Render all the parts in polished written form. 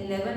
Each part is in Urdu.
11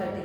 13,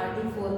RT4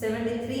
73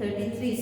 33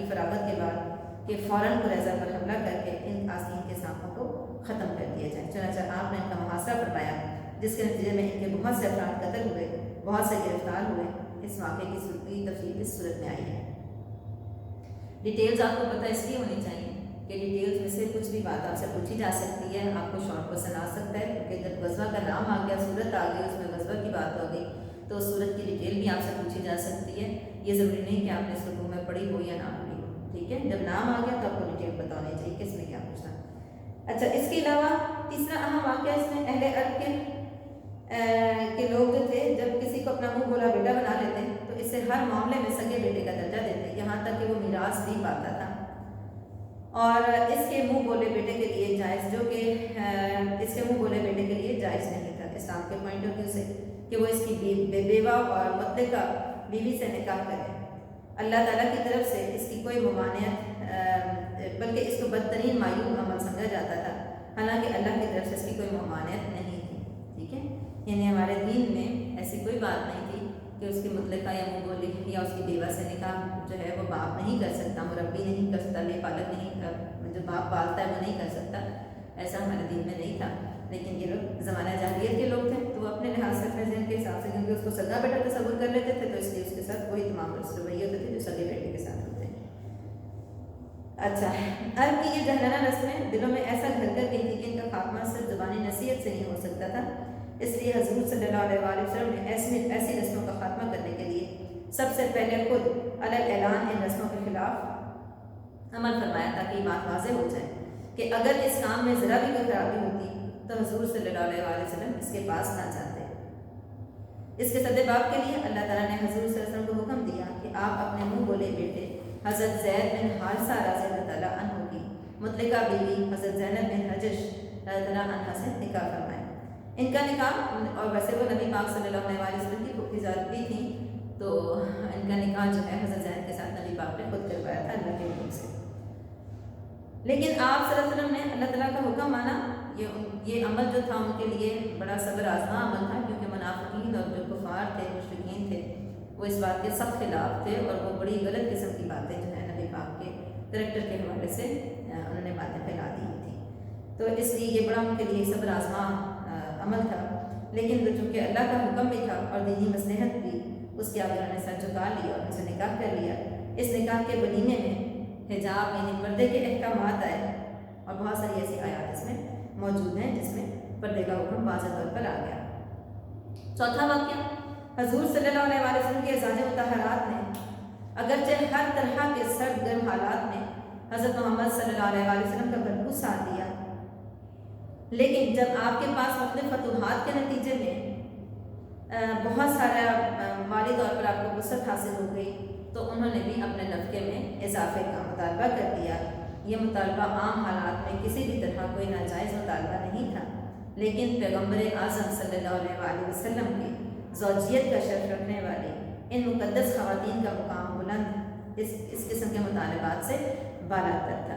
کی فراغت کے بعد کہ فوراً قریظہ پر حملہ کر کے ان آستین کے سانپوں کو ختم کر دیا جائے۔ چنانچہ آپ نے ان کا محاصرہ فرمایا، جس کے نتیجے میں ان کے بہت سے افراد قتل ہوئے، بہت سے گرفتار ہوئے۔ اس واقعے کی تفصیل اس صورت میں آئی ہے۔ ڈیٹیلز آپ کو پتہ اس لیے ہونی چاہیے کہ ڈیٹیلز میں سے کچھ بھی بات آپ سے پوچھی جا سکتی ہے، آپ کو شارٹ کوسچن آ سکتا ہے، کیونکہ جب غزوہ کا نام آ گیا، صورت آ گئی، اس میں غزوہ کی بات ہو گئی، تو اس صورت کی ڈیٹیل بھی آپ سے پوچھی جا سکتی ہے۔ یہ ضروری نہیں کہ آپ نے اس رکوع میں پڑھی ہو یا نہ پڑھی ہو، ٹھیک ہے؟ جب نام آ گیا تو آپ کو ڈیٹیل پتہ ہونی چاہیے کہ اس میں کیا پوچھنا۔ اچھا، اس کے علاوہ تیسرا اہم واقعہ اس میں اہل عرب کے لوگ جو تھے، جب کسی کو اپنا منہ بولا بیٹا بنا لیتے تو اسے ہر معاملے میں سگے بیٹے کا درجہ دیتے، یہاں تک کہ وہ میراث بھی پاتا تھا، اور اس کے منہ بولے بیٹے کے لیے جائز، جو کہ اس کے منہ بولے بیٹے کے لیے جائز نہیں تھا اسلام کے پوائنٹ آف ویو سے، کہ وہ اس کی بیوہ اور مطلقہ بیوی سے نکاح کرے۔ اللہ تعالیٰ کی طرف سے اس کی کوئی ممانعت، بلکہ اس کو بدترین معیوب عمل سمجھا جاتا تھا، حالانکہ اللہ کی طرف سے اس کی کوئی ممانعت نہیں تھی، ٹھیک ہے؟ یعنی ہمارے دین میں ایسی کوئی بات نہیں تھی کہ اس کی مطلقہ یا منہ بولی یا اس کی بیوہ سے نکاح جو ہے وہ باپ نہیں کر سکتا، مربی نہیں کر سکتا، بے پالک نہیں، جو باپ پالتا ہے وہ نہیں کر سکتا، ایسا ہمارے دین میں نہیں تھا۔ لیکن یہ لوگ زمانہ جاہلیت کے لوگ تھے، تو وہ اپنے لحاظ سے اپنے ذہن کے حساب سے، کیونکہ اس کو سگا بیٹا تصور کر لیتے تھے، تو اس لیے اس کے ساتھ وہی تمام رویے ہوتے تھے جو سگے بیٹے کے ساتھ ہوتے ہیں۔ اچھا، عرب کی یہ جہلانہ رسمیں دلوں میں ایسا گھر کر گئی تھی کہ ان کا خاتمہ صرف زبانی نصیحت سے نہیں ہو سکتا تھا، اس لیے حضور صلی اللہ علیہ وآلہ وسلم نے ایسی رسموں کا خاتمہ کرنے کے لیے سب سے پہلے خود علی اعلان ان رسموں کے خلاف عمل فرمایا، تاکہ یہ بات واضح ہو جائے کہ اگر اس کام میں ذرا بھی کوئی خرابی ہوتی تو حضور صلی اللہ علیہ وآلہ وسلم اس کے پاس نہ جاتے۔ اس کے سدباب کے لیے اللہ تعالیٰ نے حضور صلی اللہ علیہ وسلم کو حکم دیا کہ آپ اپنے منہ بولے بیٹے حضرت زید بن حارثہ رضی اللہ تعالیٰ عنہ کی مطلقہ بیوی حضرت زینب بن حجش رضی اللہ عنہ سے نکاح فرمائے۔ ان کا نکاح، اور ویسے وہ نبی پاک صلی اللہ علیہ وسلم کی پھوپھی زادی تھیں، تو ان کا نکاح جو ہے حضرت زینب کے ساتھ نبی پاک نے خود کروایا تھا اللہ کے حکم سے۔ لیکن آپ صلی اللہ علیہ وسلم نے اللہ تعالیٰ کا حکم مانا۔ یہ عمل جو تھا ان کے لیے بڑا صبر آزما عمل تھا، کیونکہ منافقین اور جو کفار تھے، مشرکین تھے، وہ اس بات کے سخت خلاف تھے، اور وہ بڑی غلط قسم کی باتیں جو ہے نبی پاک کے کریکٹر کے حوالے سے انہوں نے باتیں پھیلا دی تھیں، تو اس لیے یہ بڑا ان کے لیے صبر آزما عمل تھا۔ لیکن چونکہ اللہ کا حکم بھی تھا اور دینی مصلحت بھی، اس کے آگے انہوں نے سر جھکا لیا اور ان سے نکاح کر لیا۔ اس نکاح کے ولیمے میں حجاب یعنی پردے کے احکامات آئے، اور بہت ساری ایسی آیات اس میں موجود ہیں جس میں پردے کا حکم واضح طور پر آ گیا۔ چوتھا واقعہ، حضور صلی اللہ علیہ وآلہ وسلم کے ازواج مطہرات نے اگرچہ ہر طرح کے سرد گرم حالات میں حضرت محمد صلی اللہ علیہ وآلہ وسلم کا بھرپور ساتھ دیا، لیکن جب آپ کے پاس مختلف فتوحات کے نتیجے میں بہت سارا مالی طور پر آپ کو وسعت حاصل ہو گئی، تو انہوں نے بھی اپنے نفقے میں اضافے کا مطالبہ کر دیا۔ یہ مطالبہ عام حالات میں کسی بھی طرح کوئی ناجائز مطالبہ نہیں تھا، لیکن پیغمبر اعظم صلی اللہ علیہ وآلہ وسلم کی زوجیت کا شرف رکھنے والی ان مقدس خواتین کا مقام بلند اس قسم کے مطالبات سے بالا تر تھا۔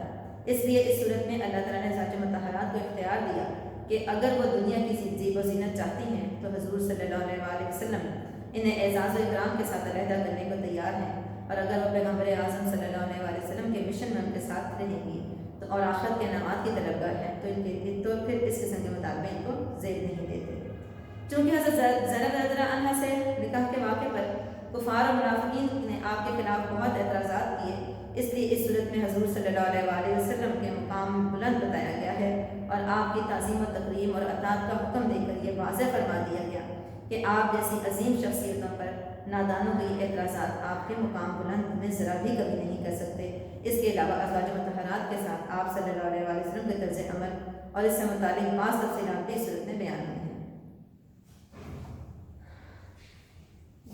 اس لیے اس صورت میں اللہ تعالیٰ نے ازواج مطہرات کو اختیار دیا کہ اگر وہ دنیا کی زیب و زینت چاہتی ہیں تو حضور صلی اللہ علیہ وآلہ وسلم انہیں اعزاز و اکرام کے ساتھ علیحدہ کرنے کو تیار ہیں، اور اگر وہ پیغمبر اعظم صلی اللہ علیہ وآلہ وسلم کے مشن میں ان کے ساتھ رہیں گی تو اور آخرت کے انعامات کی طلبگار ہیں تو پھر اس قسم کے مطالبے ان کو زیب نہیں دیتے۔ چونکہ حضرت زینب رضی اللہ عنہا سے نکاح کے واقعے پر کفار اور منافقین نے آپ کے خلاف بہت اعتراضات کیے، اس لیے اس صورت میں حضور صلی اللہ علیہ وآلہ وسلم کے مقام بلند بتایا گیا ہے، اور آپ کی تعظیم و تکریم اور اطاعت کا حکم دے کر یہ واضح فرما دیا گیا کہ آپ جیسی عظیم شخصیتوں پر نادانوں کے یہ اعتراضات آپ کے مقام بلند میں ذرا بھی کبھی نہیں کر سکتے۔ اس کے علاوہ ازواج مطہرات کے ساتھ آپ صلی اللہ علیہ وآلہ وسلم کے طرز عمل اور اس سے متعلق بعض تفصیلات بھی اس صورت میں بیان ہوئی ہیں۔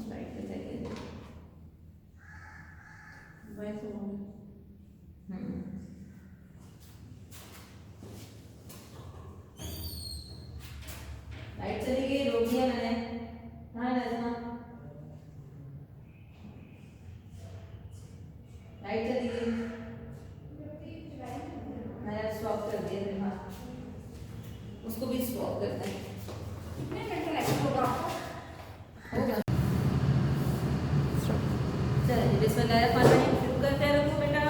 لائٹ چلی گئی، روک دیا میں نے۔ ہاں نظمہ، لائٹ چلی گئی، میں نے اسٹاپ کر دیا تھا، اس کو بھی اسٹاپ کرتے ہیں۔ چلیے بسم اللہ الرحمن الرحیم، شروع کرتے ہیں رکوع بیٹا۔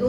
2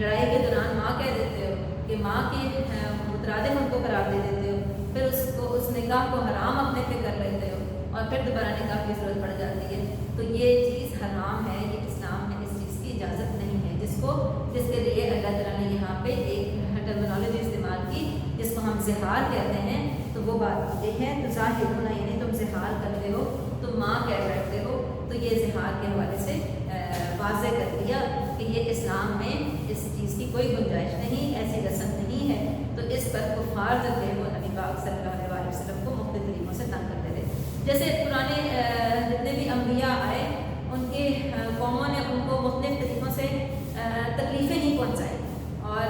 لڑائی کے دوران ماں کہہ دیتے ہو کہ ماں کی مترادف ان کو قرار دے دیتے ہو، پھر اس نکاح کو حرام اپنے پہ کر لیتے ہو اور پھر دوبارہ نکاح کی ضرورت پڑ جاتی ہے، تو یہ چیز حرام ہے، یہ اسلام میں اس چیز کی اجازت نہیں ہے، جس کے لیے اللہ تعالیٰ نے یہاں پہ ایک ٹرمنالوجی استعمال کی جس کو ہم زہار کہتے ہیں، تو وہ بات یہ ہے، تو ظاہر ہونا یعنی تم زہار کرتے ہو، تم ماں کہہ بیٹھتے ہو، تو یہ زہار کے حوالے سے واضح کر دیا کہ یہ اسلام میں اس چیز کی کوئی گنجائش نہیں، ایسی رسم نہیں ہے، تو اس پر کفار جو تھے وہ نبی پاک صلی اللہ علیہ وسلم کو مختلف طریقوں سے تنگ کرتے تھے، جیسے پرانے جتنے بھی انبیاء آئے ان کے قوموں نے ان کو مختلف طریقوں سے تکلیفیں نہیں پہنچائی، اور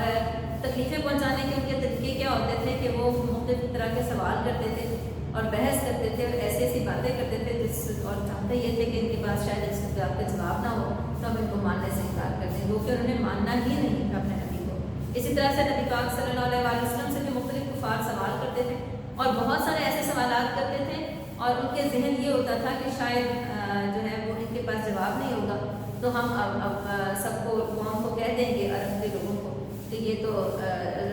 تکلیفیں پہنچانے کے ان کے طریقے کیا ہوتے تھے کہ وہ مختلف طرح کے سوال کرتے تھے اور بحث کرتے تھے اور ایسی ایسی باتیں کرتے تھے اور چاہتے یہ تھے کہ ان کے پاس شاید اس کا جواب نہ ہو تو ہم ان کو ماننے سے انکار کر دیں، وہ کہ انہوں نے ماننا ہی نہیں تھا اپنے نبی کو۔ اسی طرح سے نبی پاک صلی اللہ علیہ وسلم سے بھی مختلف کفار سوال کرتے تھے اور بہت سارے ایسے سوالات کرتے تھے اور ان کے ذہن یہ ہوتا تھا کہ شاید جو ہے وہ ان کے پاس جواب نہیں ہوگا، تو ہم اب سب کو قوم کو کہہ دیں گے، عرب کے لوگوں کو، کہ یہ تو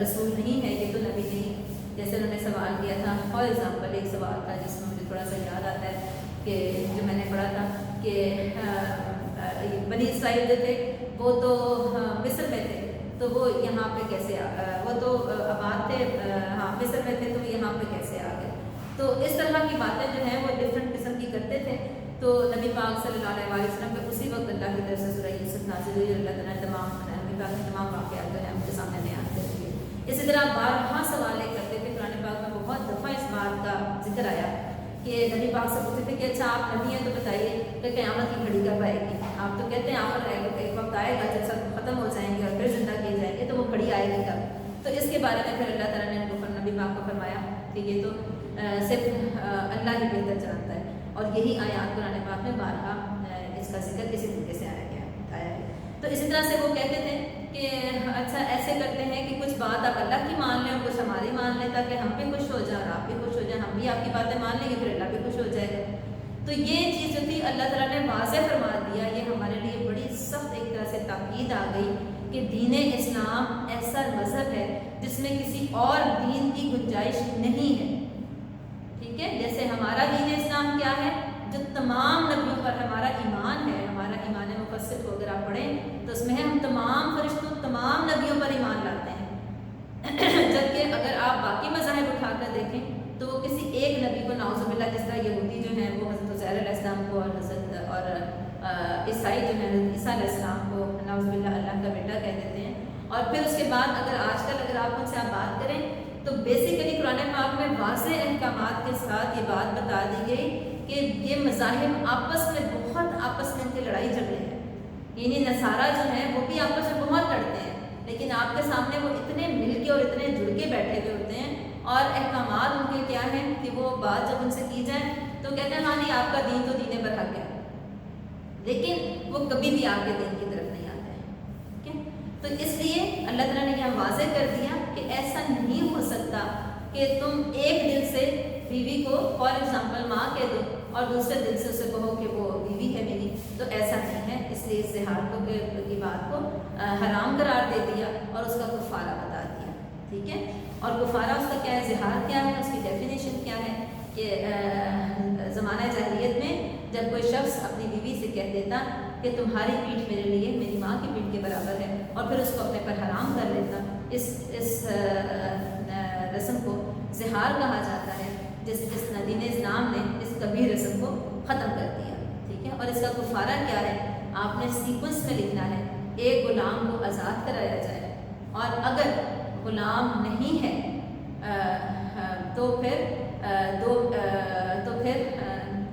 رسول نہیں ہے، یہ تو نبی نہیں۔ جیسے انہوں نے سوال کیا تھا، فار ایگزامپل ایک سوال تھا جس میں مجھے تھوڑا سا یاد آتا ہے کہ جو میں نے پڑھا تھا کہ بنی اسرائیل جو تھے وہ تو مصر میں تھے، تو وہ یہاں پہ کیسے وہ تو آباد تھے مصر میں تھے، تو وہ یہاں پہ کیسے آ گئے؟ تو اس طرح کی باتیں جو ہیں وہ ڈفرینٹ قسم کی کرتے تھے، تو نبی پاک صلی اللہ علیہ وسلم پہ اسی وقت اللہ کی طرف سے سورہ یوسف نازل ہوئی، اللہ تعالیٰ نے نبی پاک کے تمام واقعات جو ہیں ان کے سامنے بیان کر دیے۔ اسی طرح بارہا سوال کرتے تھے، قرآن پاک میں بہت دفعہ اس بات کا ذکر آیا کہ نبی پاک سے پوچھتے تھے کہ اچھا آپ نبی ہیں تو بتائیے کہ قیامت کی گھڑی کب آئے گی؟ آپ تو کہتے ہیں آپ ایک وقت آئے گا جب سب ختم ہو جائیں گے اور پھر زندہ کیے جائیں گے، تو وہ گھڑی آئے گی کب؟ تو اس کے بارے میں پھر اللہ تعالیٰ نے نبی پاک کو فرمایا کہ یہ تو صرف اللہ ہی بہتر جانتا ہے، اور یہی آیات قرآن پاک میں بارہا اس کا ذکر اسی طریقے سے آیا ہے۔ تو اسی طرح سے وہ کہتے تھے کہ اچھا ایسے کرتے ہیں کہ کچھ بات آپ اللہ کی مان لیں اور کچھ ہماری مان لیں، تاکہ ہم بھی خوش ہو جائیں اور آپ بھی خوش ہو جائیں، ہم بھی آپ کی باتیں مان لیں گے پھر اللہ بھی خوش ہو جائے گا۔ تو یہ چیز جو تھی اللہ تعالیٰ نے واضح فرما دیا، یہ ہمارے لیے بڑی سخت ایک طرح سے تاکید آ گئی کہ دین اسلام ایسا مذہب ہے جس میں کسی اور دین کی گنجائش نہیں ہے، ٹھیک ہے؟ جیسے ہمارا دین اسلام کیا ہے، جو تمام نبیوں پر ہمارا ایمان ہے، ہمارا ایمان مفصل کو اگر آپ پڑھیں تو اس میں ہے ہم تمام فرشتوں تمام نبیوں پر ایمان لاتے ہیں، جبکہ اگر آپ باقی مذاہب اٹھا کر دیکھیں تو وہ کسی ایک نبی کو نعوذ باللہ، جس طرح یہودی جو ہیں وہ حضرت عزیر علیہ السلام کو اور عیسائی جو ہیں عیسیٰ علیہ السلام کو نعوذ باللہ اللہ کا بیٹا کہہ دیتے ہیں، اور پھر اس کے بعد اگر آپ ان سے بات کریں تو بیسیکلی قرآن پاک میں واضح احکامات کے ساتھ یہ بات بتا دی گئی کہ یہ مذاہب آپس میں ان کی لڑائی جھگڑے ہیں، یعنی نصارہ جو ہیں وہ بھی آپس میں بہت لڑتے ہیں، لیکن آپ کے سامنے وہ اتنے مل کے اور اتنے جڑ کے بیٹھے ہوئے ہوتے ہیں، اور احکامات ان کے کیا ہیں کہ وہ بات جب ان سے کی جائے تو کہتے ہیں ہاں نہیں آپ کا دین تو دین برحق ہے، لیکن وہ کبھی بھی آپ کے دین کی طرف نہیں آتے ہیں، ٹھیک ہے؟ تو اس لیے اللہ تعالیٰ نے یہاں واضح کر دیا کہ ایسا نہیں ہو سکتا کہ تم ایک دل سے بیوی کو فار ایگزامپل ماں کہہ دو اور دوسرے دل سے اسے کہو کہ وہ بیوی ہے میری، تو ایسا نہیں ہے، اس لیے اس زہار کی بات کو حرام قرار دے دیا اور اس کا کفارہ بتا دیا، ٹھیک ہے؟ اور کفارہ اس کا کیا ہے، زہار کیا ہے، اس کی ڈیفینیشن کیا ہے کہ زمانہ جاہلیت میں جب کوئی شخص اپنی بیوی سے کہہ دیتا کہ تمہاری پیٹھ میرے لیے میری ماں کی پیٹھ کے برابر ہے اور پھر اس کو اپنے پر حرام کر لیتا، اس رسم کو زہار کہا جاتا ہے، جس دین اسلام نے اس کبھی رسم کو ختم کر دیا، ٹھیک ہے؟ اور اس کا کفارہ کیا ہے، آپ نے سیکوینس میں لکھنا ہے، ایک غلام کو آزاد کرایا جائے، اور اگر غلام نہیں ہے تو پھر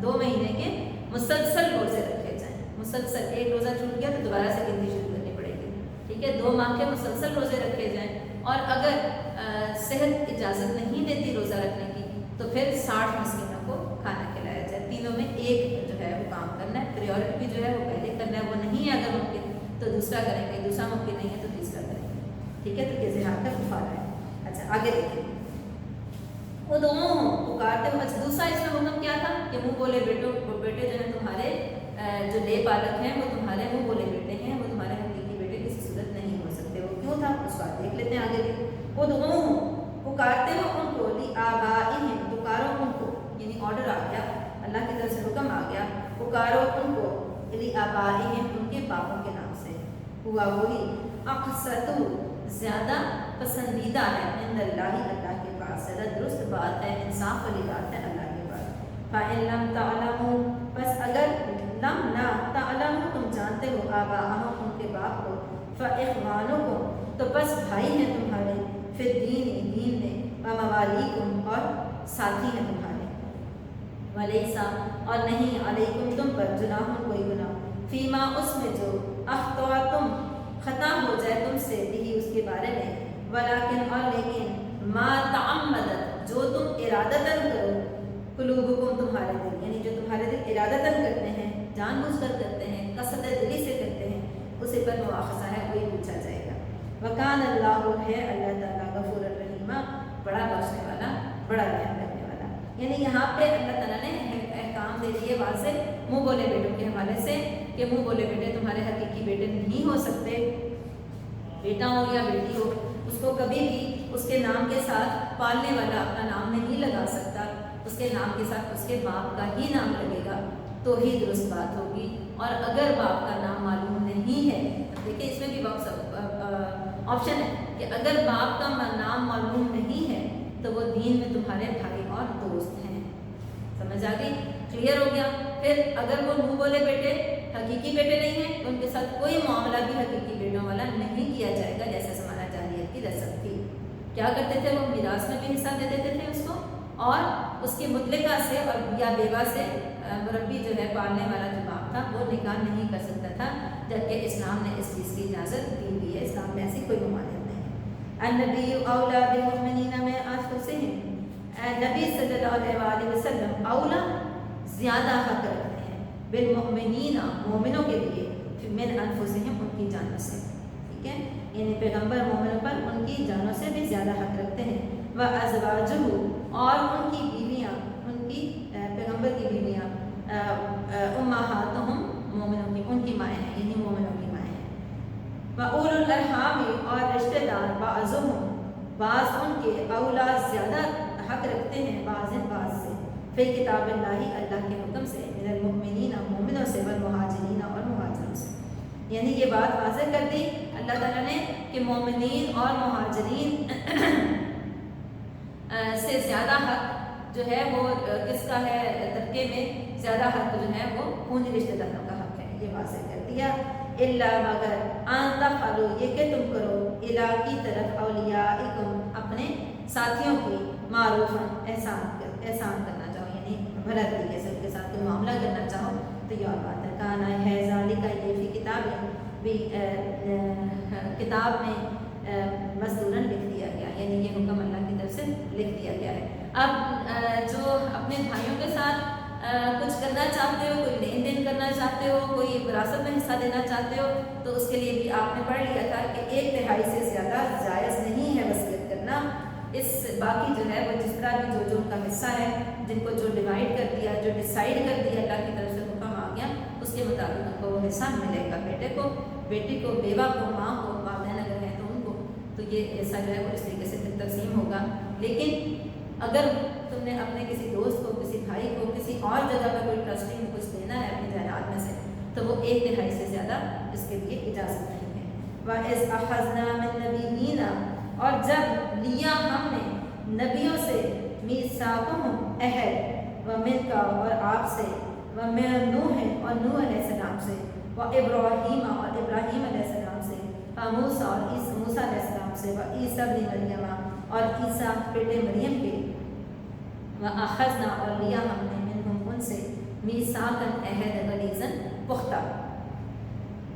2 مہینے کے مسلسل روزے رکھے جائیں، مسلسل، ایک روزہ چھوٹ گیا تو دوبارہ سے گنتی شروع کرنی پڑے گی، ٹھیک ہے؟ 2 ماہ کے مسلسل روزے رکھے جائیں، اور اگر صحت اجازت نہیں دیتی روزہ رکھنے کی تو پھر 60 مسکینوں کو کھانا کھلایا جائے، تینوں میں ایک جو ہے وہ کام کرنا ہے، پریورٹی بھی جو ہے وہ پہلے کرنا ہے، وہ نہیں ہے اگر ممکن تو دوسرا کریں گے، دوسرا ممکن نہیں ہے تو تیسرا کریں گے، ٹھیک ہے؟ تو یہ زہار کا کفارہ ہے۔ اچھا آگے دیکھیں، وہ دونوں پکارتے ہوئے، اچھا دوسرا اس میں حکم کیا تھا کہ منہ بولے بیٹے جو ہیں تمہارے جو لے پالک ہیں وہ تمہارے منہ بولے بیٹے ہیں، وہ تمہارے حقیقی بیٹے کسی صورت نہیں ہو سکتے، وہ کو تھا، اس کا دیکھ لیتے ہیں آگے بھی. ادعوہم پکارتے ہو ان کو، لآبائہم پکارو ان کو، یعنی آرڈر آ گیا، اللہ کی طرف سے حکم آ گیا، پکارو ان کو لآبائہم ان کے باپوں کے نام سے. ہوا وہی اقسط زیادہ پسندیدہ ہے عند اللہ اللہ کے پاس، زیادہ درست بات ہے، انصاف والی بات ہے اللہ کے پاس. فإن لم تعلموا بس اگر لم نہ تعلموا تم جانتے ہو آباءہم ان کے باپ کو، فإخوانکم تو بس بھائی ہیں تمہارے، فی الدین دین میں، وموالیکم اور ساتھی ہیں تمہارے. ولیسا اور نہیں علیکم تم پر جناح کوئی گناہ، فیما اس میں جو اخطأتم خطا ہو جائے تم سے بھی اس کے بارے میں، ولیکن اور لیکن ما تعمدت جو تم ارادتاً کرو، قلوبکم تمہارے دل، یعنی جو تمہارے دل ارادتاً کرتے ہیں، جان بوجھ کر کرتے ہیں، قصد دلی سے کرتے ہیں، اسے پر مواخذہ ہے، وہی پوچھا جائے گا. وکان اللہ ہے اللہ تعالیٰ غفور الرحیم بڑا بخشنے والا، بڑا رحم کرنے والا. یعنی یہاں پہ اللہ تعالیٰ نے احکام دے دیے واضح منہ بولے بیٹوں کے حوالے سے کہ منہ بولے بیٹے تمہارے حقیقی بیٹے نہیں ہو سکتے، بیٹا ہو یا بیٹی ہو اس کو کبھی بھی اس کے نام کے ساتھ پالنے والا اپنا نام نہیں لگا سکتا، اس کے نام کے ساتھ اس کے باپ کا ہی نام لگے گا تو ہی درست بات ہوگی. اور اگر باپ کا نام معلوم نہیں ہے، دیکھیں اس میں بھی آپشن ہے کہ اگر باپ کا نام معلوم نہیں ہے تو وہ دین میں تمہارے بھائی اور دوست ہیں. سمجھ آ گئی؟ کلیئر ہو گیا؟ پھر اگر وہ منہ بولے بیٹے حقیقی بیٹے نہیں ہیں تو ان کے ساتھ کوئی معاملہ بھی حقیقی بیٹوں والا نہیں کیا جائے گا، جیسے زمانہ جاہلیت کی رسم تھی. کیا کرتے تھے وہ میراث میں بھی حصہ دے دیتے تھے اس کو، اور اس کی مطلقہ سے اور یا بیوہ سے مربی جو ہے پالنے والا جو باپ تھا وہ نکاح نہیں کر سکتا تھا، جبکہ اسلام نے اس چیز کی اجازت دی ہوئی ہے، اسلام میں ایسی کوئی ممانعت نہیں. النبی اولا بالمؤمنین من انفسہم نبی صلی اللہ علیہ وسلم اولا زیادہ حق رکھتے ہیں بالمؤمنین مومنوں کے لیے من انفسہم ان کی جانوں سے. ٹھیک ہے، یعنی پیغمبر مومنوں پر ان کی جانوں سے بھی زیادہ حق رکھتے ہیں. وازواجہ اور ان کی بیویاں، ان کی پیغمبر کی بیویاں، امہاتہم مومنوں کی ان کی مائیں ہیں، یعنی مومنوں کی مائیں ہیں. وَأُولُو الْأَرْحَامِ اور رشتہ دار بعضهم بعض ان کے اولا زیادہ حق رکھتے ہیں بعض سے فی کتاب اللہ اللہ کے حکم سے، من المؤمنین مومنوں سے، والمہاجرین اور مہاجروں سے. یعنی یہ بات واضح کر دی اللہ تعالیٰ نے کہ مومنین اور مہاجرین سے زیادہ حق جو ہے وہ کس کا ہے، طبقے میں زیادہ حق جو ہے وہ خونی رشتہ داروں کا حق ہے، یہ واضح کر دیا. الا مگر ان تفعلوا یہ کہ تم کرو الا کی طرف اولیاءکم اپنے ساتھیوں کی معروفاً احسان کرنا چاہو، یعنی بھلا طریقے سے ان کے ساتھ کوئی معاملہ کرنا چاہو تو یہ اور بات ہے. کانا ہے ذالک یہ فی کتاب بھی کتاب میں مزدوراً لکھ دیا گیا، یعنی یہ حکم اللہ کی طرف سے لکھ دیا گیا ہے. اب جو اپنے بھائیوں کے ساتھ کچھ کرنا چاہتے ہو، کوئی لین دین کرنا چاہتے ہو، کوئی وراثت میں حصہ دینا چاہتے ہو تو اس کے لیے بھی آپ نے پڑھ لیا تھا کہ 1/3 سے زیادہ جائز نہیں ہے وصیت کرنا. اس باقی جو ہے وہ جس طرح بھی جو ان کا حصہ ہے، جن کو جو ڈیوائڈ کر دیا، جو ڈیسائیڈ کر دیا اللہ کی طرف سے حکم آ گیا، اس کے مطابق ان کو وہ حصہ ملے گا، بیٹے کو، بیٹی کو، بیوہ کو، ماں کو، والدین اگر ہیں تو ان کو، تو یہ حصہ جو ہے وہ اس طریقے سے تقسیم ہوگا. لیکن اگر تم نے اپنے کسی دوست کو، کسی بھائی کو کسی اور جگہ پر کوئی ٹرسٹنگ میں کچھ دینا ہے اپنی جائیداد میں سے تو وہ 1/3 سے زیادہ اس کے لیے اجازت نہیں ہے. وَإِذْ أَخَذْنَا مِن النَّبِيِّينَ اور جب لیا ہم نے نبیوں سے، مِيثَاقَهُمْ عہد، وَمِنْكَ اور آپ سے، وَمِن نوح اور نوح علیہ السلام سے، وَإِبْرَاهِيمَ اور ابراہیم علیہ السلام سے، وَموسیٰ اور موسیٰ علیہ السلام سے، وَعِیسیٰ ابن مریم اور عیسیٰ بیٹے مریم کے، وَأَخَذْنَا اور لیا ہم نے منہم ان سے، مِيثَاقًا عہد غلیظًا پختہ،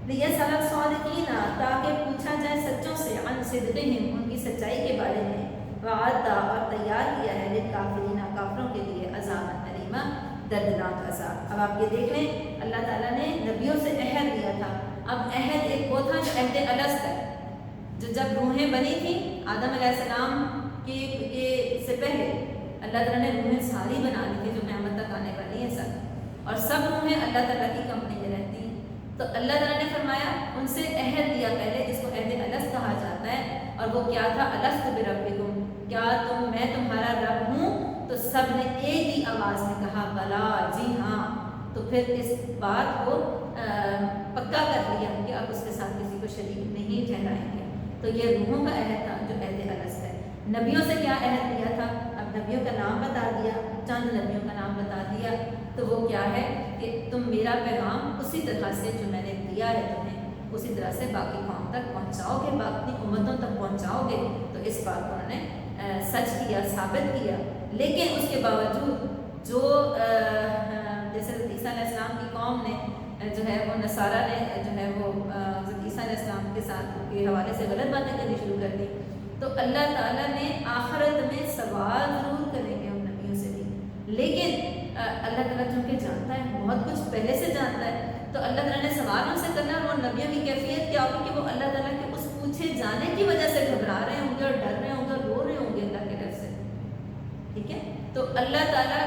لِيَسْأَلَ الصَّادِقِينَ تاکہ پوچھا جائے سچوں سے، عن صدقہم ان کی سچائی کے بارے میں، وَعَدَّ اور تیار کیا ہے لِلْکَافِرِینَ کافروں کے لیے عذابًا أَلِیمًا دردناک عذاب. اب آپ یہ دیکھ لیں اللہ تعالیٰ نے نبیوں سے عہد لیا تھا. اب عہد ایک وہ تھا جو عہد الست ہے، جو جب روحیں بنی تھیں آدم علیہ السلام کے سے پہلے اللہ تعالیٰ نے روحیں ساری بنا لی تھی جو قیامت تک آنے والی ہیں سب، اور سب روحیں اللہ تعالیٰ کی کمپنی میں رہتی ہیں. تو اللہ تعالیٰ نے فرمایا ان سے عہد لیا پہلے، جس کو عہد الست کہا جاتا ہے، اور وہ کیا تھا؟ الست بربکم، کیا میں تمہارا رب ہوں؟ تو سب نے ایک ہی آواز میں کہا بلا، جی ہاں۔ تو پھر اس بات کو پکا کر لیا کہ اب اس کے ساتھ کسی کو شریک نہیں ٹھہرائیں گے۔ تو یہ روحوں کا عہد تھا جو عہد الست ہے۔ نبیوں سے کیا عہد لیا تھا؟ اب نبیوں کا نام بتا دیا، چند نبیوں کا نام بتا دیا، تو وہ کیا ہے کہ تم میرا پیغام اسی طرح سے جو میں نے دیا ہے تمہیں، اسی طرح سے باقی قوم تک پہنچاؤ گے، باقی امتوں تک پہنچاؤ گے۔ تو اس بات کو انہوں نے سچ کیا، ثابت کیا۔ لیکن اس کے باوجود جو جیسے عیسیٰ علیہ السلام کی قوم نے جو ہے وہ نصارہ نے جو ہے وہ عیسیٰ علیہ السلام کے ساتھ کے حوالے سے غلط باتیں کرنی شروع کر دی، تو اللہ تعالیٰ نے آخرت میں سوال ضرور کریں گے ان نبیوں سے بھی، لیکن اللہ تعالیٰ چونکہ جانتا ہے، بہت کچھ پہلے سے جانتا ہے، تو اللہ تعالیٰ نے سوال ان سے کرنا، اور وہ نبیوں کی کیفیت کیا ہوگی کہ وہ اللہ تعالیٰ کے اس پوچھے جانے کی وجہ سے گھبرا رہے ہوں گے اور ڈر رہے ہوں گے اور رو رہے ہوں گے اللہ کے ڈر سے، ٹھیک ہے؟ تو اللہ تعالیٰ